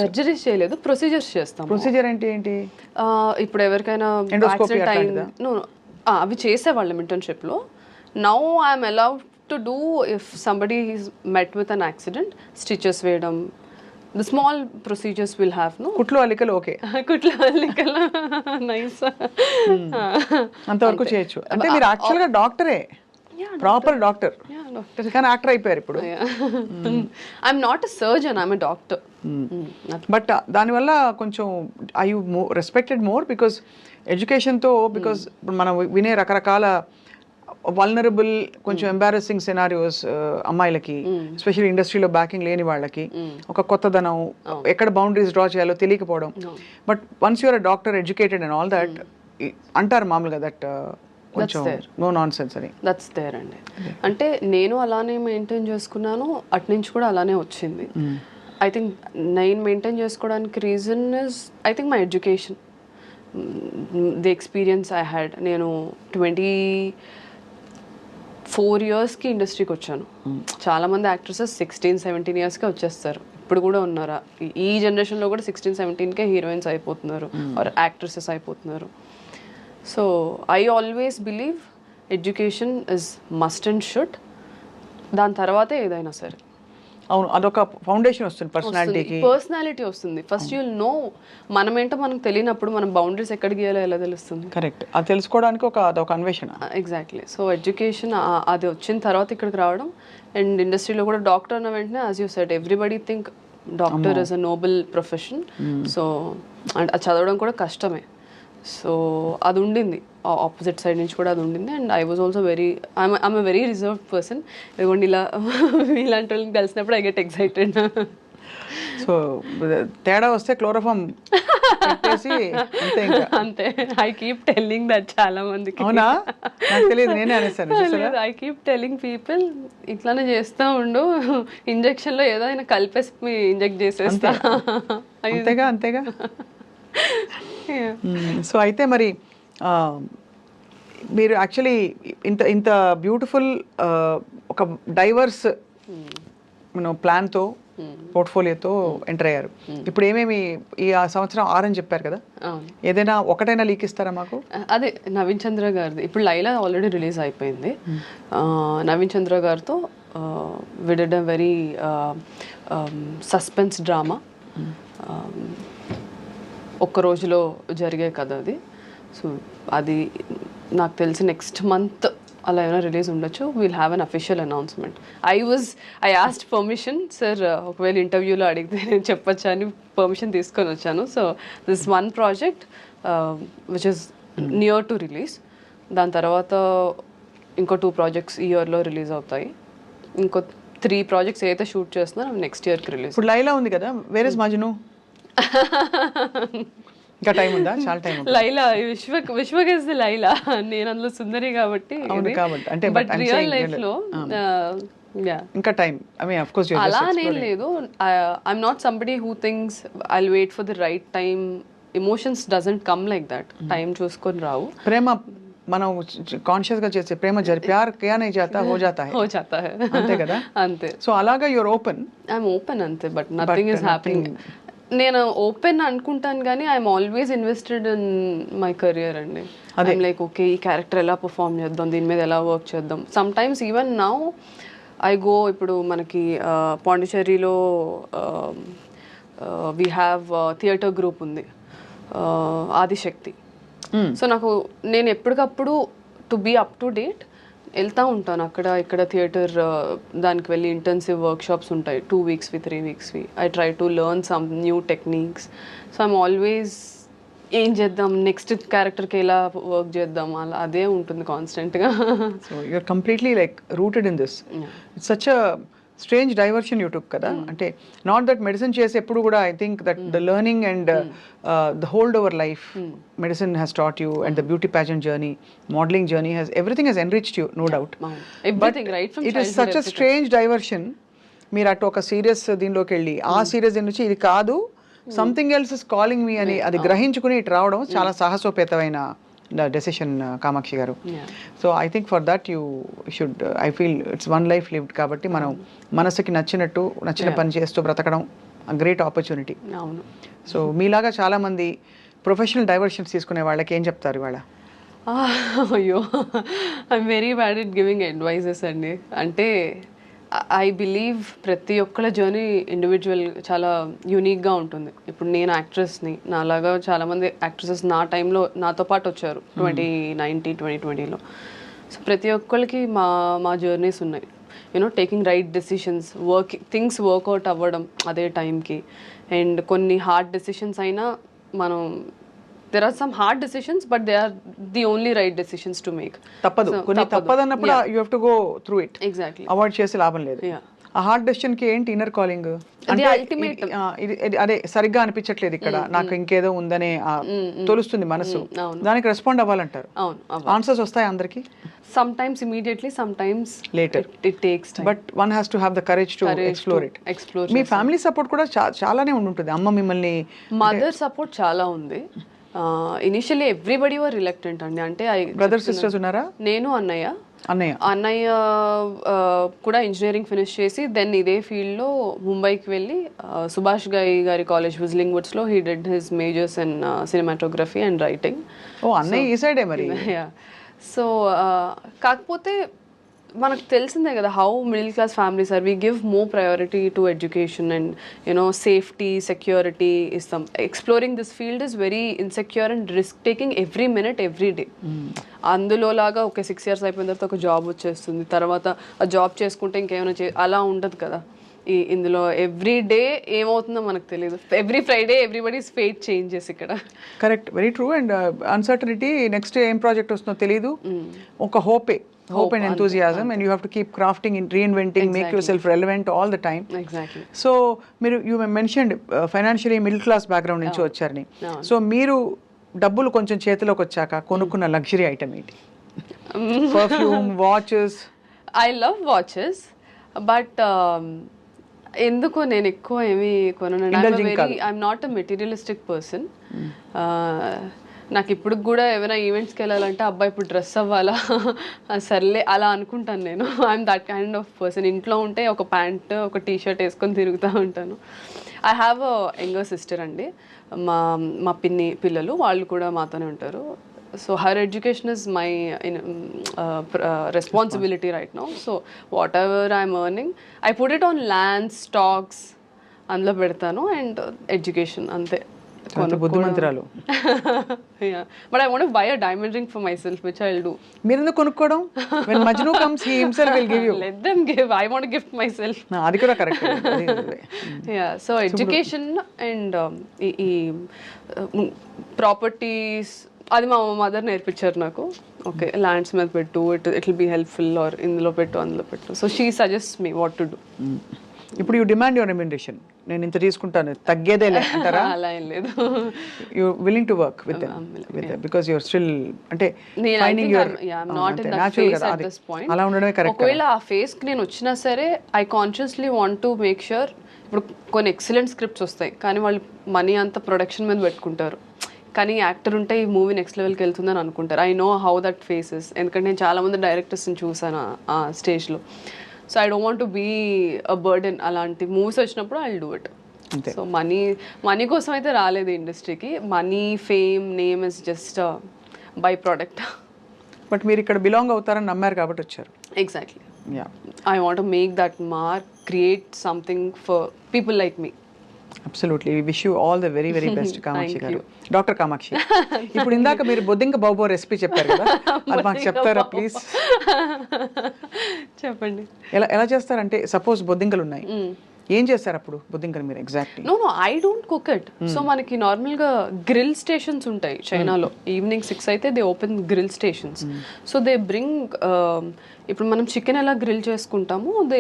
సర్జరీస్ చేయలేదు, ప్రొసీజర్స్ చేస్తాం. ప్రొసీజర్ అంటే ఏంటి? ఇప్పుడు ఎవరికైనా యాక్సిడెంట్ అయింది, అవి చేసేవాళ్ళం ఇంటర్న్షిప్లో. Now I'm allowed to do if somebody is met with an accident, stitches వేయడం, the small procedures will have. No కుట్లు అల్లికలు ఓకే, కుట్లు అల్లికలు నైస్, అంతవరకు చేయొచ్చు. అంటే మీరు యాక్చువల్గా డాక్టరే, ప్రాపర్ డాక్టర్, కానీ యాక్టర్ అయిపోయారు ఇప్పుడు. I'm not a surgeon, I'm a doctor. But దానివల్ల కొంచెం I you respected more because ఎడ్యుకేషన్తో, బికాస్ ఇప్పుడు మనం వినే రకరకాల వల్నరబుల్, కొంచెం ఎంబారసింగ్ సినారియోస్ అమ్మాయిలకి, ఎస్పెషల్లీ ఇండస్ట్రీలో బ్యాకింగ్ లేని వాళ్ళకి, ఒక కొత్తదనం, ఎక్కడ బౌండరీస్ డ్రా చేయాలో తెలియకపోవడం. But once you're a doctor, educated and all that, అంటారు మామూలుగా దట్ కొంచెం నో నాన్ సెన్స్ అని. దట్స్ దేర్ అండి. అంటే నేను అలానే మెయింటైన్ చేసుకున్నాను, అటు నుంచి కూడా అలానే వచ్చింది. ఐ థింక్ నేను మెయింటైన్ చేసుకోవడానికి reason is I think my education, the experience I had. నేను 24 yearsకి ఇండస్ట్రీకి వచ్చాను. చాలామంది యాక్ట్రెసెస్ 16-17 yearsకే వచ్చేస్తారు. ఇప్పుడు కూడా ఉన్నారా ఈ జనరేషన్లో కూడా 16-17కే హీరోయిన్స్ అయిపోతున్నారు ఆర్ యాక్ట్రెసెస్ అయిపోతున్నారు. So I always believe education is must and should. దాని తర్వాతే ఏదైనా సరే. అవును, అదొక ఫౌండేషన్ వస్తుంది పర్సనాలిటీకి. పర్సనాలిటీ వస్తుంది. ఫస్ట్ యుల్ నో మనమేంటో మనకు తెలియనప్పుడు మనం బౌండరీస్ ఎక్కడ గీయాలో ఎలా తెలుస్తుంది? కరెక్ట్, అది తెలుసుకోవడానికి అదొక అన్వేషణ. ఎగ్జాక్ట్లీ. సో ఎడ్యుకేషన్ అది వచ్చిన తర్వాత ఇక్కడికి రావడం. అండ్ ఇండస్ట్రీలో కూడా డాక్టర్ అన్న వెంటనే as you said everybody think doctor is a Nobel profession. So and అది చదవడం కూడా కష్టమే. సో అది ఉండింది, ఆపోజిట్ సైడ్ నుంచి కూడా అది ఉండింది. And I was also I'm a very reserved person. ఇదిగోండి ఇలా ఇలాంటి వాళ్ళకి కలిసినప్పుడు ఐ గెట్ ఎక్సైటెడ్. సో తేడా వస్తే క్లోరోఫామ్ అంతే. ఐ కీప్ టెల్లింగ్ దట్ చాలా మందికి. అవునా? నాకు తెలియదు, నేనే అనేసాను. ఐ కీప్ టెల్లింగ్ పీపుల్ ఇట్లానే చేస్తూ ఉండు, ఇంజెక్షన్లో ఏదైనా కలిపేసి ఇంజెక్ట్ చేసేస్తా. అంతేగా. సో అయితే మరి మీరు యాక్చువల్లీ ఇంత బ్యూటిఫుల్ ఒక డైవర్స్ ప్లాన్తో, పోర్ట్ఫోలియోతో ఎంటర్ అయ్యారు. ఇప్పుడు ఏమేమి ఈ సంవత్సరం 6 అని చెప్పారు కదా, ఏదైనా ఒకటైనా లీక్ ఇస్తారా మాకు? అదే నవీన్ చంద్ర గారిది. ఇప్పుడు లైలా ఆల్రెడీ రిలీజ్ అయిపోయింది. నవీన్ చంద్ర గారితో we did a very suspense drama. ఒక్క రోజులో జరిగే కథ అది. సో అది నాకు తెలిసి నెక్స్ట్ మంత్ అలా ఏమైనా రిలీజ్ ఉండొచ్చు. Will have an official announcement. I asked permission, sir ఒకవేళ ఇంటర్వ్యూలో అడిగితే నేను చెప్పొచ్చా అని పర్మిషన్ తీసుకొని వచ్చాను. So this one project which is near to release. దాని తర్వాత ఇంకో 2 projects ఈ ఇయర్లో రిలీజ్ అవుతాయి. ఇంకో 3 projects ఏదైతే షూట్ చేస్తున్నారో అవి నెక్స్ట్ ఇయర్కి రిలీజ్. ఇప్పుడు లైలా ఉంది కదా, వేర్ ఇస్ మజ్ను? ఇంకా టైం ఉందా? చాలా టైం. లైలా విశ్వకేసి లైలా, నేను అందులో సుందరి కాబట్టి. అంటే బట్ రియల్ లైఫ్ లో ఇంకా time, I mean of course అలా నేను లేదు. I'm not somebody who thinks I will wait for the right time. Emotions doesn't come like that. Time చూసుకొని రావు. ప్రేమ మనం కాన్షియస్ గా చేసే ప్రేమ ప్యార్ క్యా నహీ జాతా హో జాతా హై. అంతే కదా? అంతే. సో అలాగా యూర్ ఓపెన్. ఐఎమ్ ఓపెన్ అంతే, బట్ నథింగ్ ఇస్ హ్యాపెనింగ్. నేను ఓపెన్ అనుకుంటాను కానీ I'm always invested in my career అండి. ఐఎమ్ లైక్ ఓకే, ఈ క్యారెక్టర్ ఎలా పర్ఫామ్ చేద్దాం, దీని మీద ఎలా వర్క్ చేద్దాం. Sometimes even now I go, ఇప్పుడు మనకి పాండిచేరిలో వీ హ్యావ్ థియేటర్ గ్రూప్ ఉంది, ఆదిశక్తి. సో నాకు నేను ఎప్పటికప్పుడు to be up to date వెళ్తూ ఉంటాను అక్కడ ఇక్కడ థియేటర్ దానికి వెళ్ళి ఇంటెన్సివ్ వర్క్షాప్స్ ఉంటాయి 2 వీక్స్వి 3 వీక్స్వి. I try to learn some new techniques. So I'm always ఏం చేద్దాం, నెక్స్ట్ క్యారెక్టర్కి ఎలా వర్క్ చేద్దాం, అలా అదే ఉంటుంది కాన్స్టెంట్గా. So you're completely like rooted in this. It's such a strange diversion YouTube కదా. అంటే నాట్ దట్ మెడిసిన్ చేసి ఎప్పుడు కూడా I think that the learning and the hold over life medicine has taught you and the beauty pageant journey, modelling journey has everything has enriched you, no doubt. But it is such a strange diversion. మీరు అటు ఒక serious దీనిలోకి వెళ్ళి ఆ serious దీని నుంచి ఇది కాదు, సంథింగ్ ఎల్స్ ఇస్ కాలింగ్ మీ అని అది గ్రహించుకుని ఇటు రావడం చాలా సాహసోపేతమైన డెసిషన్ కామాక్షి గారు. So I think for that you should, I feel it's one life lived కాబట్టి మనం మనసుకి నచ్చిన పని చేస్తూ బ్రతకడం గ్రేట్ ఆపర్చునిటీ. సో మీలాగా చాలామంది ప్రొఫెషనల్ డైవర్షన్స్ తీసుకునే వాళ్ళకి ఏం చెప్తారు ఇవాళ? అయ్యో, I'm very bad at giving advices అండి. అంటే ఐ బిలీవ్ ప్రతి ఒక్కళ్ళ జర్నీ ఇండివిజువల్ చాలా యూనిక్గా ఉంటుంది. ఇప్పుడు నేను యాక్ట్రెస్ని, నాలాగా చాలామంది యాక్ట్రెసెస్ నా టైంలో నాతో పాటు వచ్చారు 2019, 2020లో. సో ప్రతి ఒక్కరికి మా జర్నీస్ ఉన్నాయి. You know taking right decisions, things work out అవ్వడం అదే టైంకి. అండ్ కొన్ని హార్డ్ డెసిషన్స్ అయినా మనం, there are some hard decisions but they are the only right decisions to make. తప్పదు, కొన్ని తప్పదన్నప్పుడు you have to go through it. Exactly. Avoid చేసి లాభం లేదు. ఆ హార్డ్ డెసిషన్ కి ఏంటి ఇన్నర్ కాలింగ్ అంటే అదే సరిగ్గా అనిపించట్లేదు ఇక్కడ, నాకు ఇంకేదో ఉందనే తోలుస్తుంది మనసు, దానికి రెస్పాండ్ అవ్వాలంటారు. ఆన్సర్స్ వస్తాయి అందరికి, sometimes immediately, sometimes later. It takes time, but one has to have the courage to explore it. Me family support కూడా చాలానే ఉంటుంది. అమ్మ మిమ్మల్ని, మదర్ సపోర్ట్ చాలా ఉంది. ఇనిషియల్లీ ఎవ్రీబడి వర్ రిలక్టెంట్ అండి. అంటే బ్రదర్ సిస్టర్స్ ఉన్నారా? నేను అన్నయ్య కూడా ఇంజనీరింగ్ ఫినిష్ చేసి దెన్ ఇదే ఫీల్డ్లో ముంబైకి వెళ్ళి సుభాష్ గారి కాలేజ్ విజ్లింగ్ వుడ్స్లో he did his majors in cinematography and writing. ఓ అన్నయ్య ఈ సైడే మరి. సో కాకపోతే మనకు తెలిసిందే కదా how middle class families are. We give more priority to education and you know safety, security ఇస్తాం. Exploring this field is very insecure and risk taking every minute every day. అందులో లాగా ఒక 6 years అయిపోయిన తర్వాత ఒక జాబ్ వచ్చేస్తుంది, తర్వాత ఆ జాబ్ చేసుకుంటే ఇంకేమైనా అలా ఉండదు కదా. ఇందులో ఎవ్రీ డే ఏమవుతుందో మనకు తెలియదు. Every Friday everybody's fate changes ఇక్కడ. Correct, very true. And uncertainty, next ఏం ప్రాజెక్ట్ వస్తుందో తెలియదు, ఒక hope and enthusiasm, and you have to keep crafting and reinventing, make yourself relevant all the time. Exactly. So you mentioned financially middle class background నుంచి వచ్చారని. So మీరు డబ్బులు కొంచెం చేతిలోకి వచ్చాక కొనుక్కున్న లగ్జరీ ఐటమ్ ఏంటి? Perfume, watches? I love watches but ఎందుకో నేను ఎక్కువ ఏమి కొనను. I'm not a materialistic person. నాకు ఇప్పుడు కూడా ఏమైనా ఈవెంట్స్కి వెళ్ళాలంటే అబ్బాయి ఇప్పుడు డ్రెస్ అవ్వాలా, సర్లే అలా అనుకుంటాను నేను. I'm that kind of person. ఇంట్లో ఉంటే ఒక ప్యాంట్, ఒక టీషర్ట్ వేసుకొని తిరుగుతూ ఉంటాను. I have a younger sister అండి. మా పిన్ని పిల్లలు వాళ్ళు కూడా మాతోనే ఉంటారు. So her education is my responsibility right now. So what ever I'm earning I put it on land, stocks అందులో పెడతాను, అండ్ ఎడ్యుకేషన్ అంతే. బుద్ధిమంతురాలు. But I want to buy a diamond ring for myself, which I'll do. మీరు ఎందుకు కొనుక్కోవడం? When Majnu comes, he himself will give you. Let them give. I want to gift myself. అది కూడా correct. Yeah, so education and ఈ properties అది మా mother నేర్పించారు నాకు. ఓకే, ల్యాండ్స్ మీద పెట్టు, it will be helpful, or ఇందులో పెట్టు, అందులో పెట్టు. So she suggest me what to do. ఇప్పుడు యూ డిమాండ్ యువర్ రెమ్యునరేషన్, నేను ఇంత తీసుకుంటాను, తగ్గేదేలే అంటారా? అలా ఏం లేదు. You willing to work with because you're still అంటే ఫైండింగ్ యువర్ న్యాచురల్ కదా, అలా ఉండడమే కరెక్ట్. ఒకవేళ ఆ ఫేస్ కి నేను వచ్చినా సరే I consciously want to make sure. ఇప్పుడు కొన్ని ఎక్సలెంట్ స్క్రిప్ట్స్ వస్తాయి కానీ వాళ్ళు మనీ అంతా ప్రొడక్షన్ మీద పెట్టుకుంటారు, కానీ యాక్టర్ ఉంటే ఈ మూవీ నెక్స్ట్ లెవెల్కి వెళ్తుందని అనుకుంటారు. I know how that faces, ఎందుకంటే నేను చాలామంది డైరెక్టర్స్ని చూసాను ఆ స్టేజ్లో. So I don't want to be a burden. అలాంటి మూవీస్ వచ్చినప్పుడు I will do it. So money కోసం అయితే రాలేదు ఇండస్ట్రీకి. Money, fame, name is just by product. But మీరు ఇక్కడ బిలాంగ్ అవుతారని నమ్మారు కాబట్టి వచ్చారు. Exactly. I want to make that mark, create something for people like me. Absolutely wish you all the very very best Kamakshi గారు, డాక్టర్ కామాక్షి. ఇప్పుడు ఇందాక మీరు బొద్దింక బాబో రెసిపీ చెప్పారు కదా, అది మాకు చెప్తారా ప్లీజ్? చెప్పండి. ఎలా చేస్తారంటే సపోజ్ బొద్దింకలు ఉన్నాయి, ఏం చేస్తారు అప్పుడు బొద్దింకలు మీరు exactly? No I don't cook it. So మనకి నార్మల్గా గ్రిల్ స్టేషన్స్ ఉంటాయి చైనాలో. ఈవినింగ్ 6 అయితే they open grill stations. So they bring, ఇప్పుడు మనం చికెన్ ఎలా గ్రిల్ చేసుకుంటామో they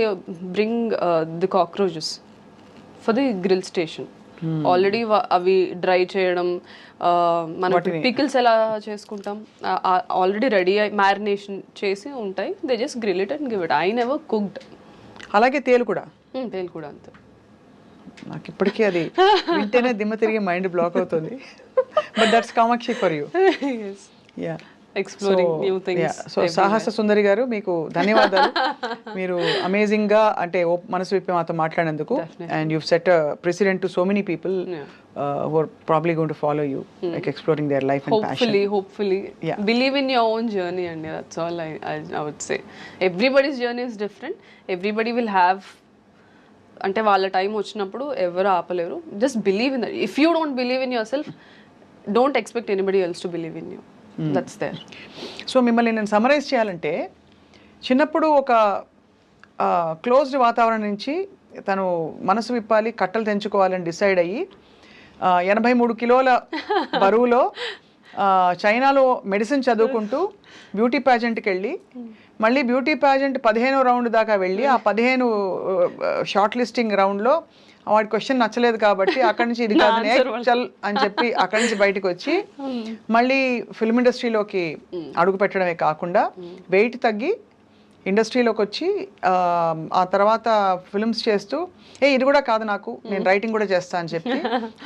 bring the cockroaches for the grill station. Already అవి డ్రై చేయడం, మనం పికిల్స్ ఎలా చేసుకుంటాం ఆల్రెడీ రెడీ అయి మ్యారినేషన్ చేసి ఉంటాయి. They just grill it and give it. I never cooked. అలాగే తేలు కూడా? తేలు కూడా అంతే. నాకు ఇప్పటికీ అది వింటేనే దిమ్మ తిరిగి మైండ్ బ్లాక్ అవుతుంది. But that's Kamakshi for you. Yeah, exploring new things. So సాహస సుందరి గారు మీకు ధన్యవాదాలు. మీరు అమేజింగ్ గా అంటే మనసు విప్పి మాతో మాట్లాడినందుకు. And you set president to so many people who are probably going to follow you, like exploring their life and passion. Hopefully. Yeah. Believe in your own journey, and that's all I would say. Everybody's journey is different. Everybody will have, అంటే వాళ్ళ time వచ్చినప్పుడు ఎవరు ఆపలేరు. Just believe in that. If you don't believe in yourself, don't expect anybody else to believe in you. That's there. So మిమ్మల్ని నేను summarise చేయాలంటే, చిన్నప్పుడు ఒక క్లోజ్డ్ వాతావరణం నుంచి తను మనసు విప్పాలి, కట్టలు తెంచుకోవాలని డిసైడ్ అయ్యి 83 కిలోల బరువులో చైనాలో మెడిసిన్ చదువుకుంటూ బ్యూటీ ప్యాజెంట్కి వెళ్ళి, మళ్ళీ బ్యూటీ ప్యాజెంట్ 15వ రౌండ్ దాకా వెళ్ళి, ఆ 15 షార్ట్ లిస్టింగ్ రౌండ్లో వాడి క్వశ్చన్ నచ్చలేదు కాబట్టి అక్కడి నుంచి ఇది కాదు చల్ అని చెప్పి అక్కడి నుంచి బయటకు వచ్చి మళ్ళీ ఫిల్మ్ ఇండస్ట్రీలోకి అడుగు పెట్టడమే కాకుండా వెయిట్ తగ్గి ఇండస్ట్రీలోకి వచ్చి ఆ తర్వాత ఫిల్మ్స్ చేస్తూ ఇది కూడా కాదు నాకు, నేను రైటింగ్ కూడా చేస్తా అని చెప్పి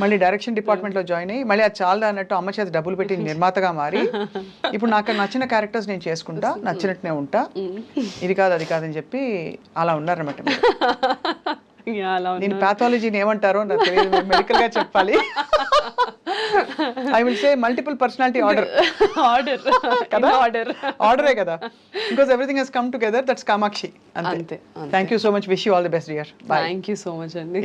మళ్ళీ డైరెక్షన్ డిపార్ట్మెంట్లో జాయిన్ అయ్యి మళ్ళీ అది చాలా అన్నట్టు అమ్మ చేత డబ్బులు పెట్టి నిర్మాతగా మారి ఇప్పుడు నాకు నచ్చిన క్యారెక్టర్స్ నేను చేసుకుంటా, నచ్చినట్టునే ఉంటా, ఇది కాదు అది కాదని చెప్పి అలా ఉన్నారన్నమాట. నేను పాథాలజీని ఏమంటారో నాకు తెలియదు, మెడికల్ గా చెప్పాలి. I will say multiple personality order. ఆర్డరే కదా, because everything has come together. That's Kamakshi. అంతే. Thank you so much. Wish you all the best dear. Bye. Thank you so much అండి.